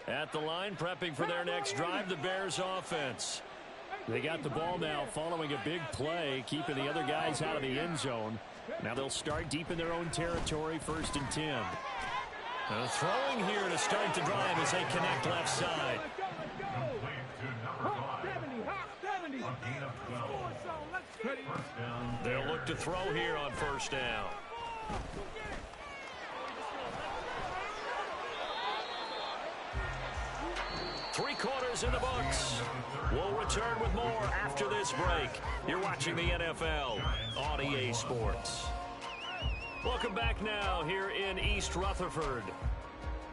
At the line, prepping for their next drive, the Bears offense. They got the ball now following a big play, keeping the other guys out of the end zone. Now they'll start deep in their own territory, 1st and 10. Throwing here to start the drive as they connect left side. They'll look to throw here on 1st down. Three quarters in the books. We'll return with more after this break. You're watching the NFL on EA Sports. Welcome back now here in East Rutherford.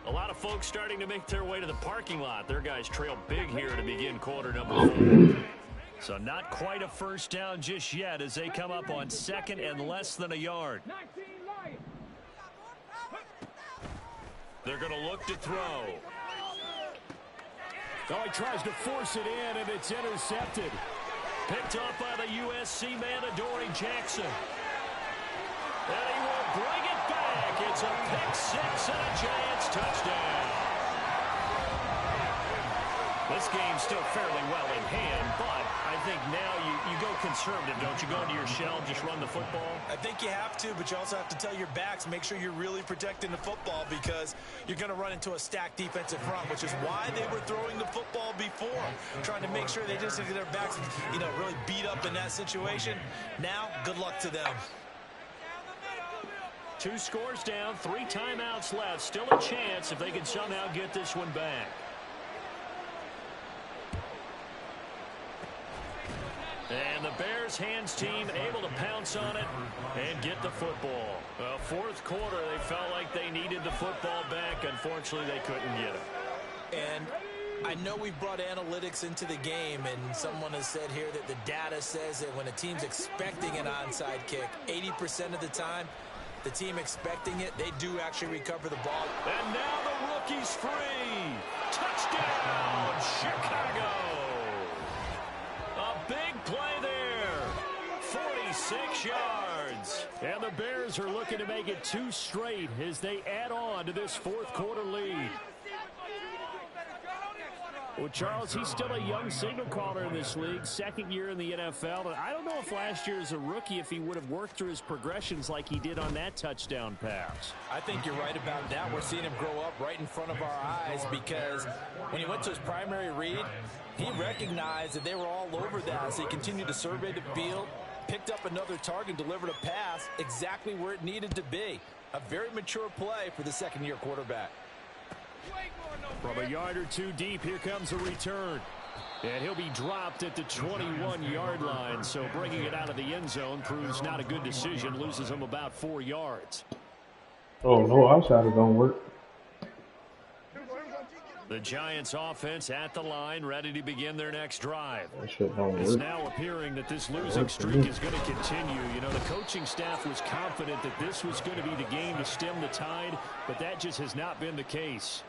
A lot of folks starting to make their way to the parking lot. Their guys trail big here to begin quarter number 4. So not quite a 1st down just yet as they come up on 2nd and less than a yard. They're going to look to throw. Oh, he tries to force it in, and it's intercepted. Picked up by the USC man, Adoree Jackson. And he will bring it back. It's a pick 6 and a Giants touchdown. This game's still fairly well in hand, but I think now you go conservative, don't you? Go into your shell, just run the football? I think you have to, but you also have to tell your backs, make sure you're really protecting the football because you're going to run into a stacked defensive front, which is why they were throwing the football before, trying to make sure they just get their backs, really beat up in that situation. Now, good luck to them. 2 scores down, 3 timeouts left. Still a chance if they can somehow get this one back. And the Bears hands team able to pounce on it and get the football. Well, 4th quarter, they felt like they needed the football back. Unfortunately, they couldn't get it. And I know we brought analytics into the game, and someone has said here that the data says that when a team's expecting an onside kick, 80% of the time, the team expecting it, they do actually recover the ball. And now the rookie's free. Touchdown, Chicago. A big play there. 46 yards. And the Bears are looking to make it 2 straight as they add on to this 4th quarter lead. Well, Charles, he's still a young signal caller in this league, 2nd year in the NFL. And I don't know if last year as a rookie, if he would have worked through his progressions like he did on that touchdown pass. I think you're right about that. We're seeing him grow up right in front of our eyes because when he went to his primary read, he recognized that they were all over that. So he continued to survey the field, picked up another target, delivered a pass exactly where it needed to be. A very mature play for the 2nd-year quarterback. From a yard or 2 deep, here comes a return. And he'll be dropped at the 21-yard line. So bringing it out of the end zone proves not a good decision. Loses him about 4 yards. Oh, no, outside it don't work. The Giants offense at the line, ready to begin their next drive. That shit don't It's work. now appearing that this losing streak is going to continue. You know, the coaching staff was confident that this was going to be the game to stem the tide, but that just has not been the case.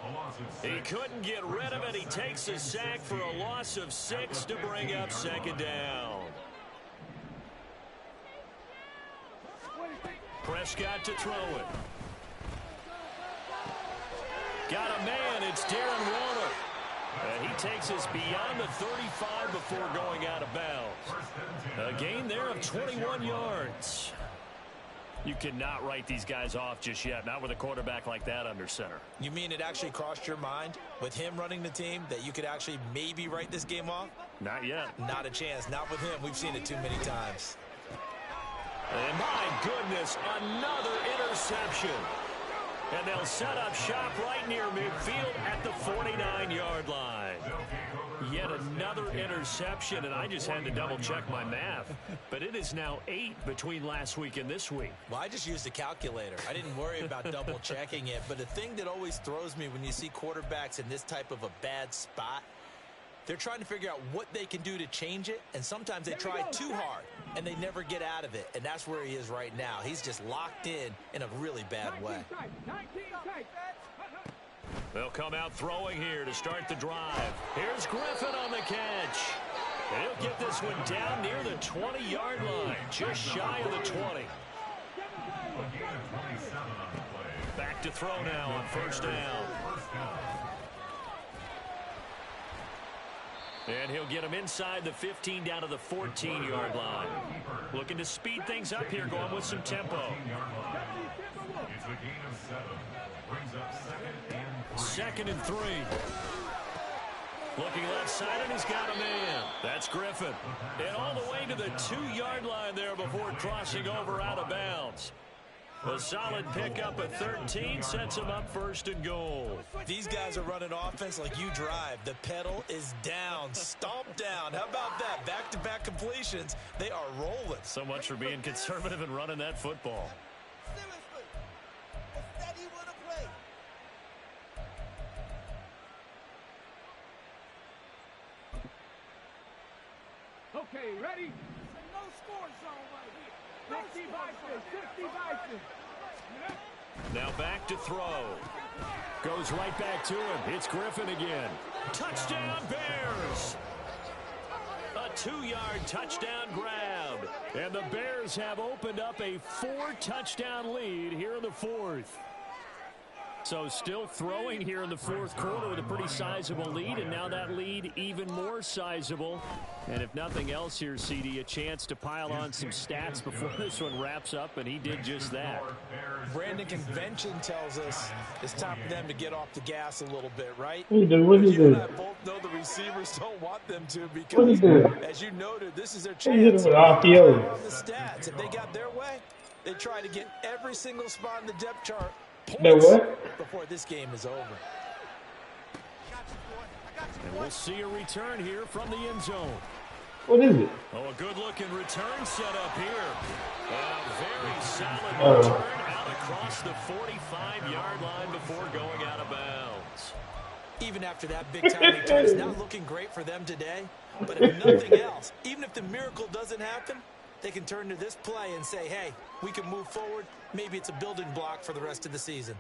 He couldn't get rid of it. He takes a sack for a loss of 6 to bring up 2nd down. Prescott to throw it. Got a man, it's Darren Waller. And he takes us beyond the 35 before going out of bounds. A gain there of 21 yards. You cannot write these guys off just yet, not with a quarterback like that under center. You mean it actually crossed your mind with him running the team that you could actually maybe write this game off? Not yet. Not a chance. Not with him. We've seen it too many times. And my goodness, another interception. And they'll set up shop right near midfield at the 49-yard line. Yet another interception, and I just had to double-check my math. But it is now 8 between last week and this week. Well, I just used a calculator. I didn't worry about double-checking it. But the thing that always throws me when you see quarterbacks in this type of a bad spot, they're trying to figure out what they can do to change it, and sometimes they try too hard, and they never get out of it, and that's where he is right now. He's just locked in a really bad way. They'll come out throwing here to start the drive. Here's Griffin on the catch. And he'll get this one down near the 20-yard line, just shy of the 20. Back to throw now on 1st down. And he'll get him inside the 15 down to the 14-yard line. Looking to speed things up here, going with some tempo. It's a gain of 7. Brings up 2nd and 3. Looking left side, and he's got a man. That's Griffin. And all the way to the 2-yard line there before crossing over out of bounds. A solid pickup at 13 sets him up 1st and goal. These guys are running offense like you drive. The pedal is down, stomp down. How about that? Back-to-back completions. They are rolling. So much for being conservative and running that football. Seriously, a steady run of play. Okay, ready? It's a no-score zone right here. 60 Bison. Now back to throw. Goes right back to him. It's Griffin again. Touchdown, Bears! A 2-yard touchdown grab. And the Bears have opened up a 4-touchdown lead here in the 4th. So still throwing here in the 4th quarter with a pretty sizable lead, and now that lead even more sizable. And if nothing else here, CD, a chance to pile on some stats before this one wraps up, and he did just that. Brandon, convention tells us it's time for them to get off the gas a little bit, right? What is You and it? I both know the receivers don't want them to What is because, it? as you noted, this is their What is it chance with to RPO? on the stats. If they got their way, they try to get every single spot in the depth chart That points what? before this game is over. And we'll see a return here from the end zone. What is it? Oh, a good-looking return set up here. And a very solid return out across the 45-yard line before going out of bounds. Even after that big-time return, it's not looking great for them today. But if nothing else, even if the miracle doesn't happen, they can turn to this play and say, hey, we can move forward. Maybe it's a building block for the rest of the season.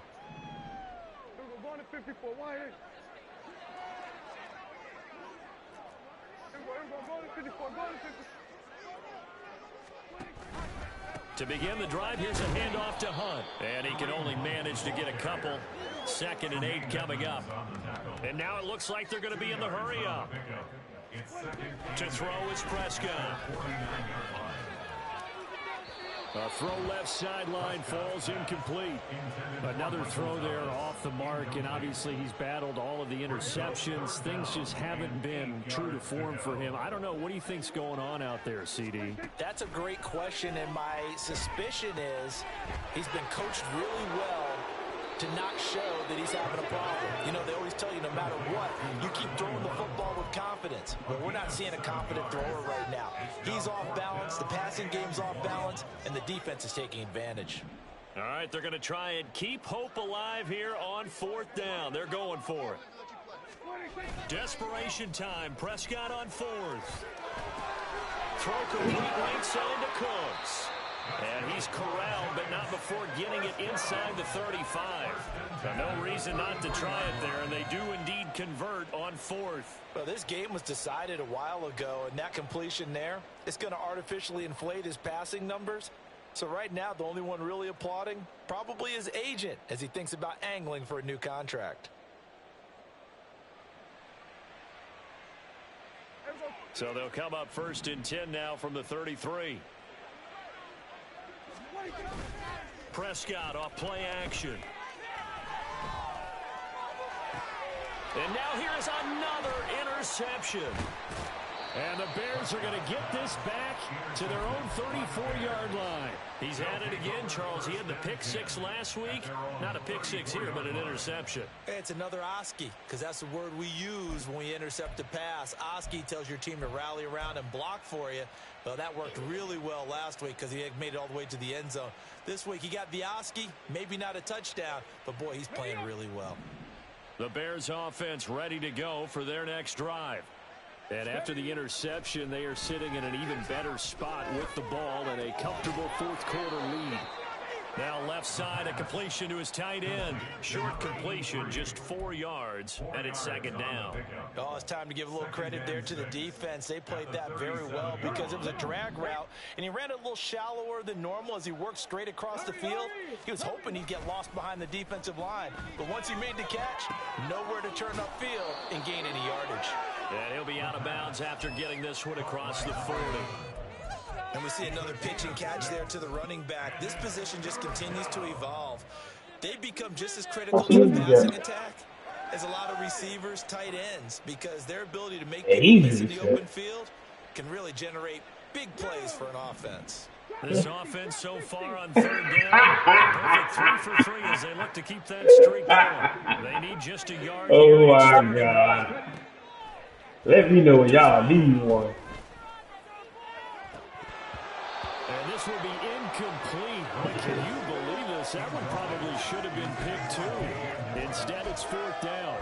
We're going to 54. Why here? Go to 54. Go to 54. To begin the drive, here's a handoff to Hunt. And he can only manage to get a couple. 2nd and 8 coming up. And now it looks like they're going to be in the hurry up. To throw is Prescott. A throw left sideline falls incomplete. Another throw there off the mark, and obviously he's battled all of the interceptions. Things just haven't been true to form for him. I don't know. What do you think's going on out there, CD? That's a great question, and my suspicion is he's been coached really well to not show that he's having a problem. You know, they always tell you no matter what, you keep throwing the football with confidence. But we're not seeing a confident thrower right now. He's off balance, the passing game's off balance, and the defense is taking advantage. All right, they're going to try and keep hope alive here on 4th down. They're going for it. Desperation time. Prescott on 4th. Throw complete right side to Cooks. And he's corralled, but not before getting it inside the 35. No reason not to try it there, and they do indeed convert on 4th. Well, this game was decided a while ago, and that completion there is going to artificially inflate his passing numbers. So right now, the only one really applauding probably his agent as he thinks about angling for a new contract. So they'll come up 1st and 10 now from the 33. Prescott off play action. And now here's another interception. And the Bears are going to get this back to their own 34-yard line. He's had it again, Charles. He had the pick 6 last week. Not a pick 6 here, but an interception. It's another Oski, because that's the word we use when we intercept a pass. Oski tells your team to rally around and block for you. Well, that worked really well last week because he had made it all the way to the end zone. This week, he got the Oski, maybe not a touchdown, but, boy, he's playing really well. The Bears offense ready to go for their next drive. And after the interception, they are sitting in an even better spot with the ball and a comfortable 4th quarter lead. Now left side, a completion to his tight end. Short completion, just 4 yards, and it's 2nd down. Oh, it's time to give a little credit there to the defense. They played that very well because it was a drag route, and he ran it a little shallower than normal as he worked straight across the field. He was hoping he'd get lost behind the defensive line, but once he made the catch, nowhere to turn upfield and gain any yardage. And he'll be out of bounds after getting this one across the 40. And we see another pitch and catch there to the running back. This position just continues to evolve. They become just as critical to the passing attack as a lot of receivers, tight ends, because their ability to make people miss in the open field can really generate big plays for an offense. This offense so far on third down, perfect 3 for 3 as they look to keep that streak going. They need just a yard here. Oh my God. Let me know when y'all need one. And this will be incomplete. But can you believe this? That one probably should have been picked too. Instead, it's 4th down.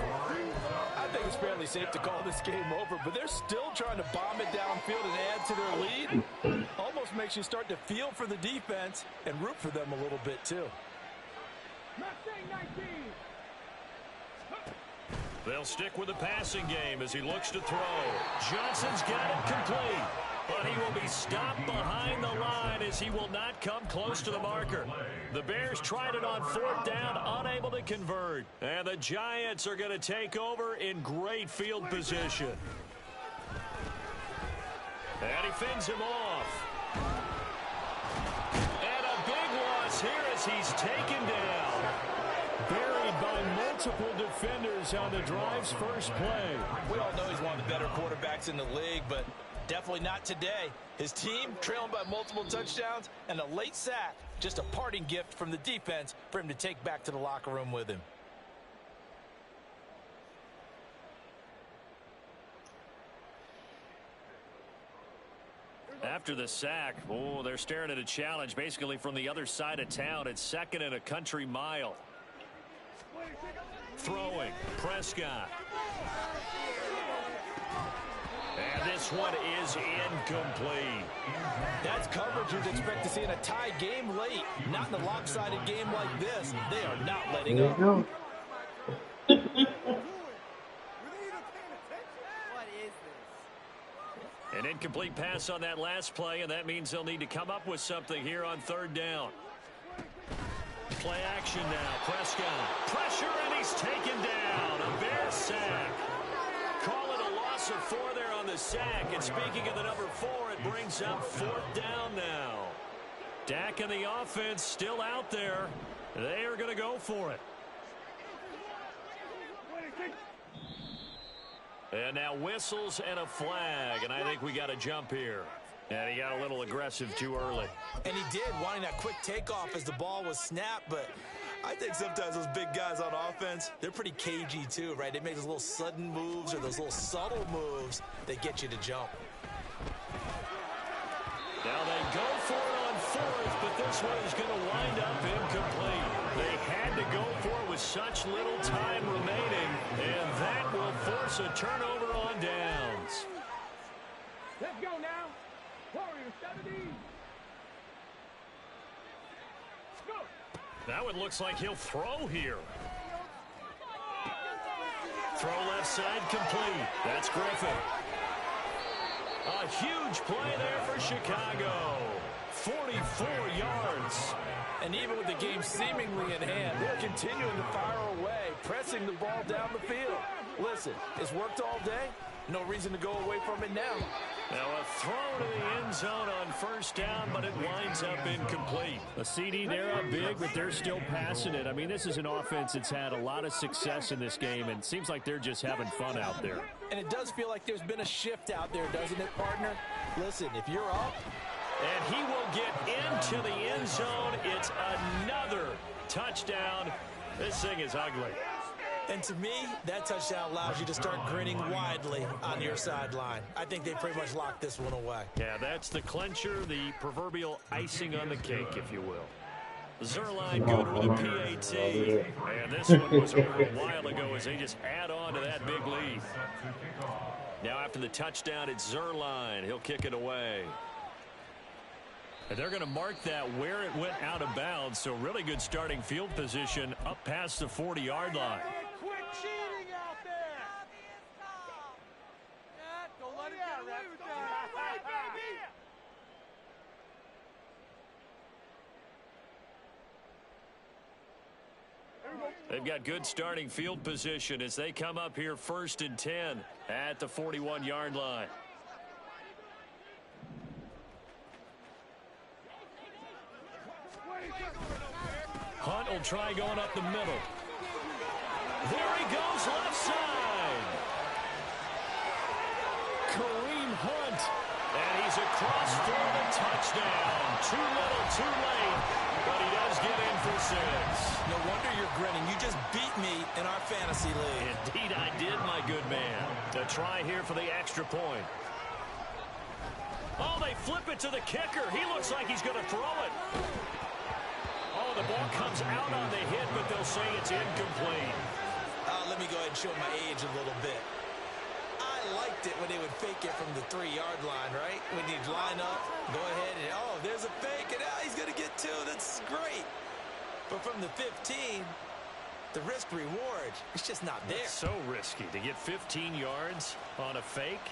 I think it's fairly safe to call this game over, but they're still trying to bomb it downfield and add to their lead. Almost makes you start to feel for the defense and root for them a little bit too. They'll stick with the passing game as he looks to throw. Johnson's got it complete, but he will be stopped behind the line as he will not come close to the marker. The Bears tried it on 4th down, unable to convert. And the Giants are going to take over in great field position. And he fends him off. And a big loss here as he's taken down. Buried by multiple defenders on the drive's first play. We all know he's one of the better quarterbacks in the league, but definitely not today. His team trailing by multiple touchdowns and a late sack. Just a parting gift from the defense for him to take back to the locker room with him. After the sack, oh, they're staring at a challenge basically from the other side of town. It's 2nd and a country mile. Throwing, Prescott. And this one is incomplete. That's coverage you'd expect to see in a tie game late. Not in a lopsided game like this. They are not letting up. An incomplete pass on that last play, and that means they'll need to come up with something here on 3rd down. Play action now. Prescott. Pressure, and he's taken down. A Bears sack. Call it a loss of 4 there on the sack. And speaking of the number 4, it brings up 4th down now. Dak and the offense still out there. They are going to go for it. And now whistles and a flag, and I think we got a jump here. And he got a little aggressive too early. And he did, wanting that quick takeoff as the ball was snapped, but I think sometimes those big guys on offense, they're pretty cagey too, right? They make those little sudden moves or those little subtle moves that get you to jump. Now they go for it on 4th, but this one is going to wind up incomplete. They had to go for it with such little time remaining, and that will force a turnover on downs. Let's go now. Warriors 70. Go. That one looks like he'll throw here. Throw left side complete. That's Griffin. A huge play there for Chicago. 44 yards. And even with the game seemingly in hand, they're continuing to fire away, pressing the ball down the field. Listen, it's worked all day. No reason to go away from it now. Now a throw to the end zone on 1st down, but it winds up incomplete. A CD, they're up big, but they're still passing it. I mean, this is an offense that's had a lot of success in this game, and it seems like they're just having fun out there. And it does feel like there's been a shift out there, doesn't it, partner? Listen, if you're up, and he will get into the end zone. It's another touchdown. This thing is ugly. and to me, that touchdown allows you to start grinning widely on your sideline. I think they pretty much locked this one away. Yeah, that's the clincher, the proverbial icing on the cake, if you will. Zerline good with a PAT. And this one was over a while ago as they just add on to that big lead. Now after the touchdown, it's Zerline. He'll kick it away. And they're going to mark that where it went out of bounds. So really good starting field position up past the 40-yard line. Quit cheating out there. Don't let it get ref. They've got good starting field position as they come up here 1st and 10 at the 41-yard line. They'll try going up the middle. There he goes, left side. Kareem Hunt. And he's across for the touchdown. Too little, too late. But he does get in for 6. No wonder you're grinning. You just beat me in our fantasy league. Indeed I did, my good man. To try here for the extra point. Oh, they flip it to the kicker. He looks like he's going to throw it. Oh, the ball comes out on the hit, but they'll say it's incomplete. Let me go ahead and show my age a little bit. I liked it when they would fake it from the 3-yard line, right? When you'd line up, go ahead and, oh, there's a fake, and he's going to get 2. That's great. But from the 15, the risk-reward, it's just not there. It's so risky to get 15 yards on a fake.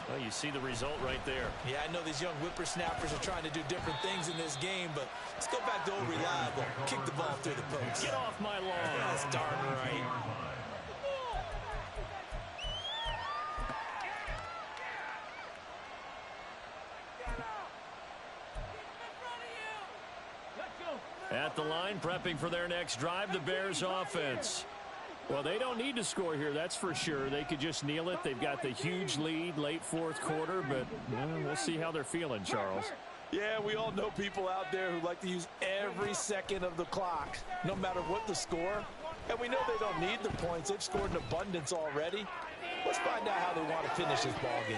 Well, you see the result right there. Yeah, I know these young whippersnappers are trying to do different things in this game, but let's go back to old reliable. Kick the ball through the post. Get off my lawn. That's darn right. At the line, prepping for their next drive, the Bears offense. Well, they don't need to score here, that's for sure. They could just kneel it. They've got the huge lead late 4th quarter, but we'll see how they're feeling, Charles. Yeah, we all know people out there who like to use every second of the clock, no matter what the score. And we know they don't need the points. They've scored in abundance already. Let's find out how they want to finish this ball game.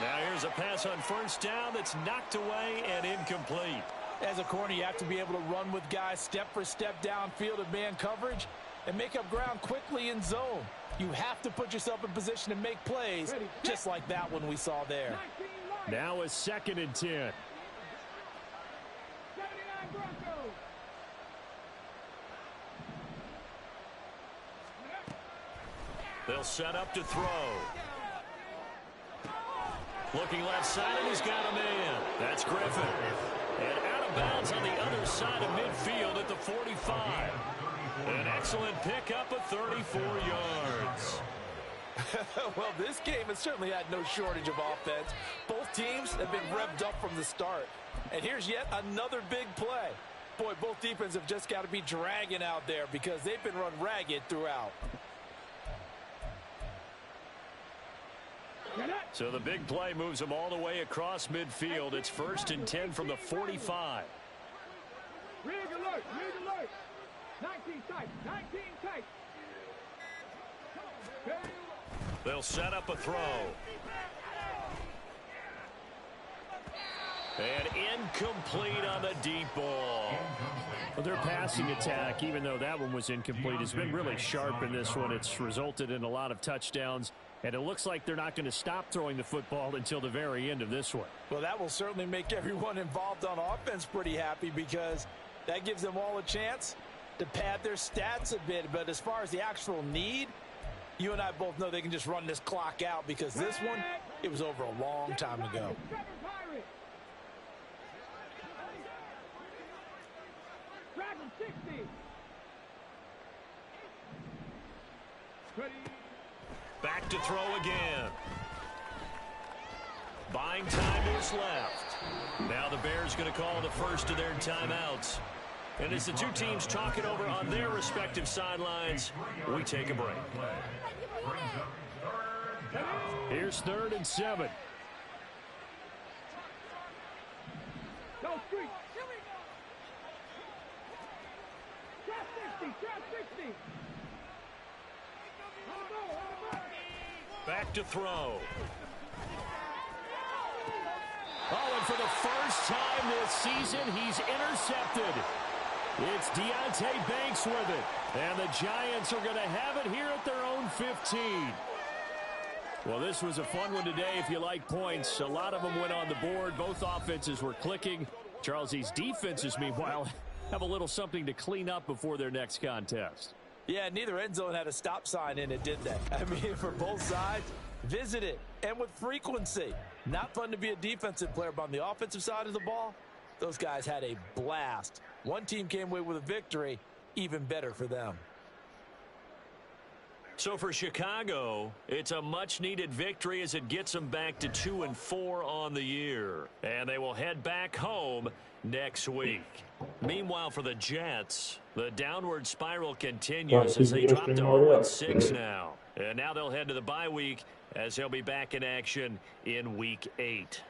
Now here's a pass on first down that's knocked away and incomplete. As a corner, you have to be able to run with guys step for step downfield in man coverage and make up ground quickly in zone. You have to put yourself in position to make plays, just like that one we saw there. Now a 2nd and 10. 79 Broncos. They'll set up to throw. Looking left side, and he's got a man. That's Griffin. And out of bounds on the other side of midfield at the 45. An excellent pickup of 34 yards. Well, this game has certainly had no shortage of offense. Both teams have been revved up from the start. And here's yet another big play. Boy, both defenses have just got to be dragging out there because they've been run ragged throughout. So the big play moves them all the way across midfield. It's 1st and 10 from the 45. Rig alert, rig alert. 19 tight, 19 tight. They'll set up a throw. And incomplete on the deep ball. Well, their passing attack, even though that one was incomplete, has been really sharp in this one. It's resulted in a lot of touchdowns. And it looks like they're not going to stop throwing the football until the very end of this one. Well, that will certainly make everyone involved on offense pretty happy because that gives them all a chance to pad their stats a bit. But as far as the actual need, you and I both know they can just run this clock out because this one, it was over a long time ago. Dragon 60. Back to throw again. Buying time is left. Now the Bears going to call the first of their timeouts. And as the two teams talk it over on their respective sidelines, we take a break. Here's 3rd and 7. Go street. Trap 60, trap 60. Back to throw. Oh, and for the first time this season, he's intercepted. It's Deonte Banks with it. And the Giants are going to have it here at their own 15. Well, this was a fun one today if you like points. A lot of them went on the board. Both offenses were clicking. Charles, these defenses, meanwhile, have a little something to clean up before their next contest. Yeah, neither end zone had a stop sign in it, did they? I mean, for both sides, visit it, and with frequency. Not fun to be a defensive player, but on the offensive side of the ball, those guys had a blast. One team came away with a victory, even better for them. So for Chicago, it's a much-needed victory as it gets them back to 2-4 on the year. And they will head back home next week. Meanwhile, for the Jets, the downward spiral continues as they drop to 0-6 now. And now they'll head to the bye week as they'll be back in action in Week 8.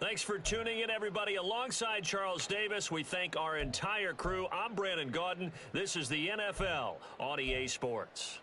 Thanks for tuning in, everybody. Alongside Charles Davis, we thank our entire crew. I'm Brandon Gaudin. This is the NFL on EA Sports.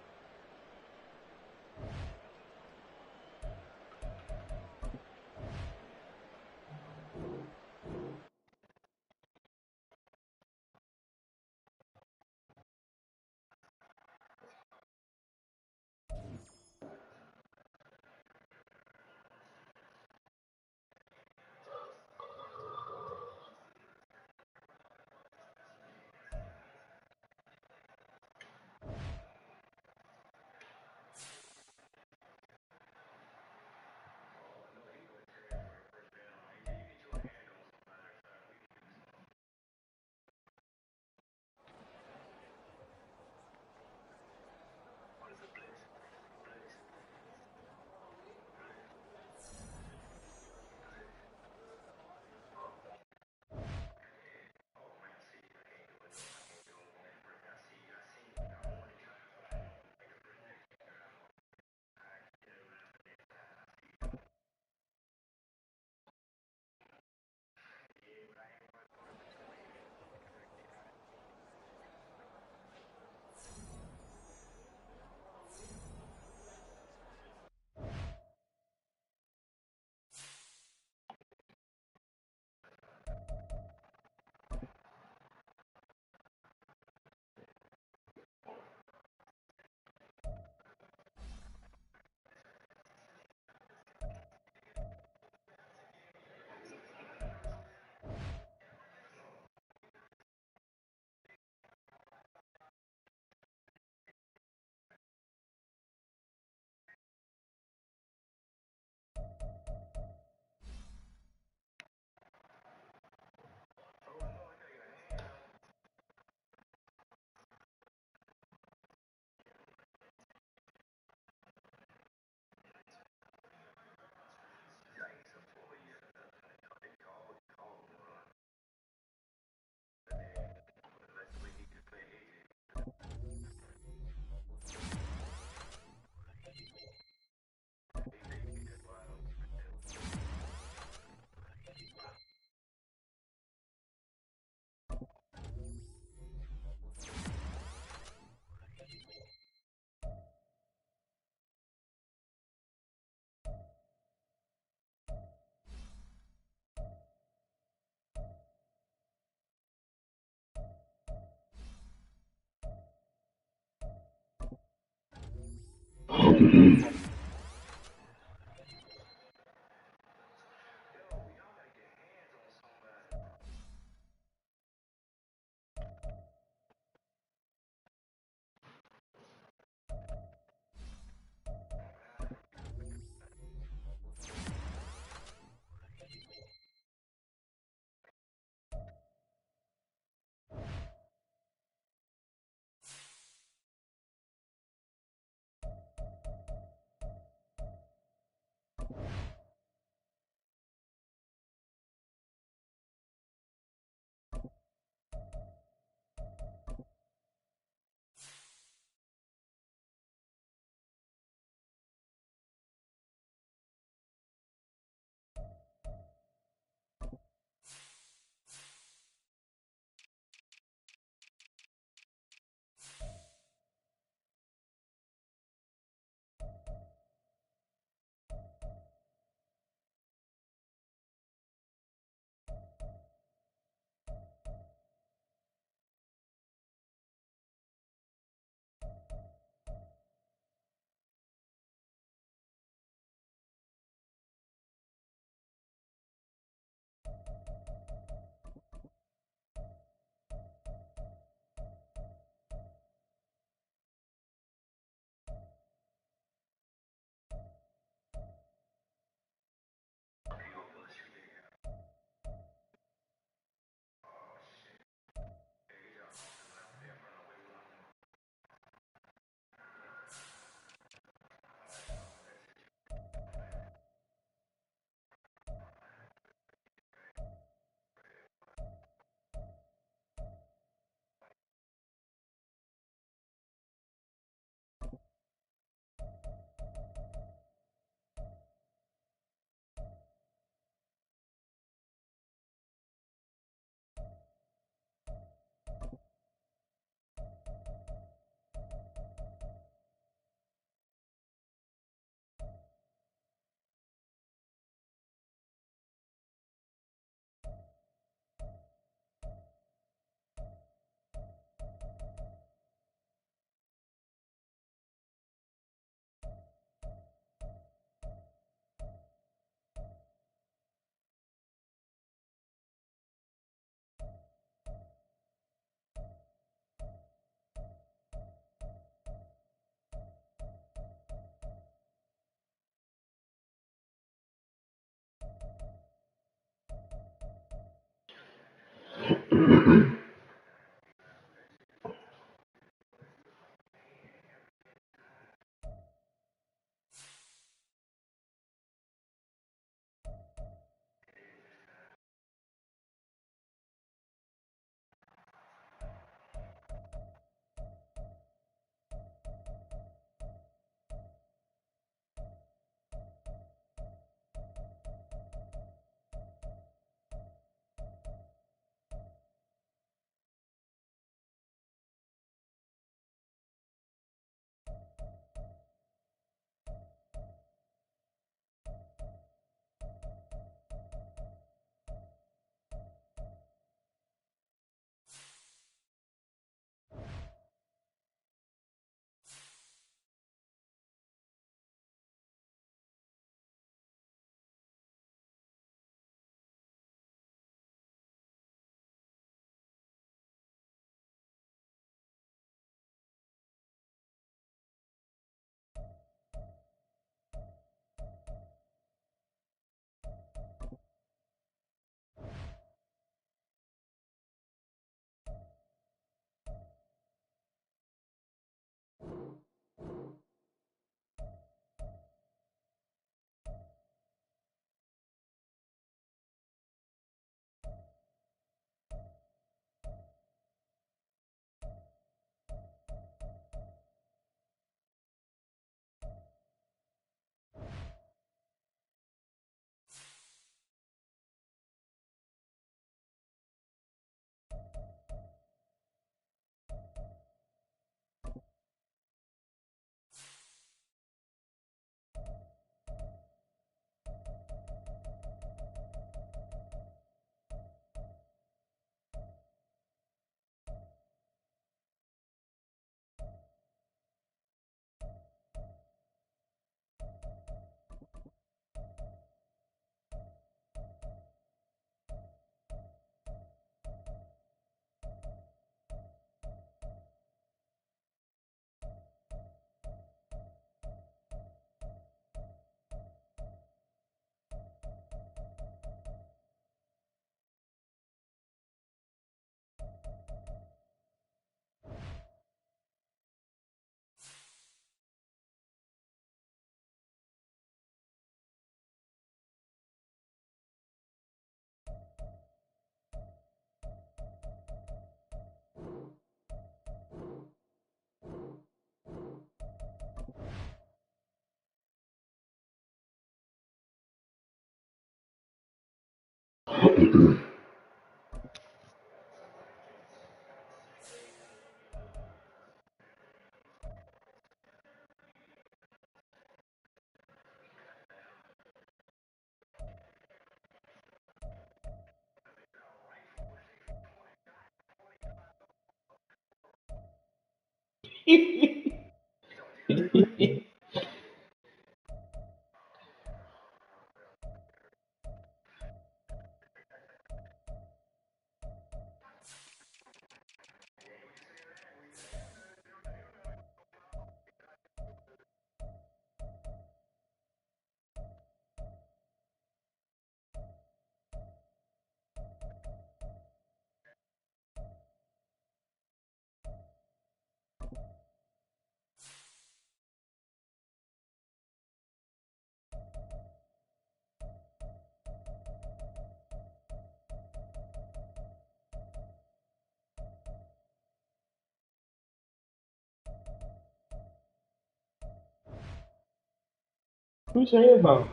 Who's saying about?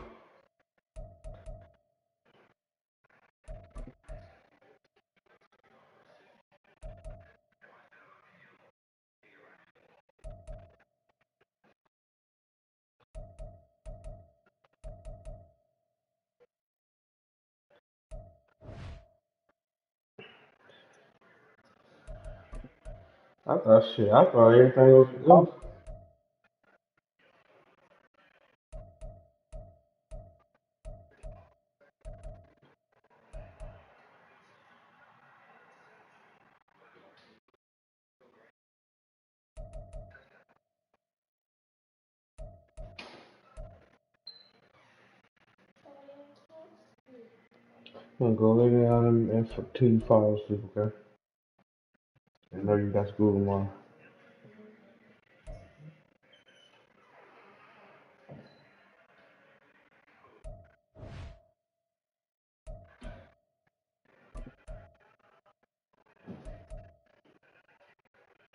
I thought shit. I thought everything was. I'm gonna go lay down and for 2 5 sleep, okay? I know you got school tomorrow.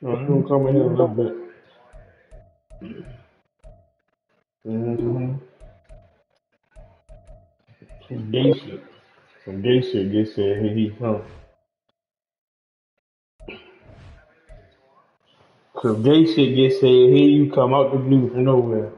No, you gonna come in here a little bit. Mm-hmm. Some gay shit. Some gay shit get said, here he come. Some gay shit get said, here you come out the blue from nowhere.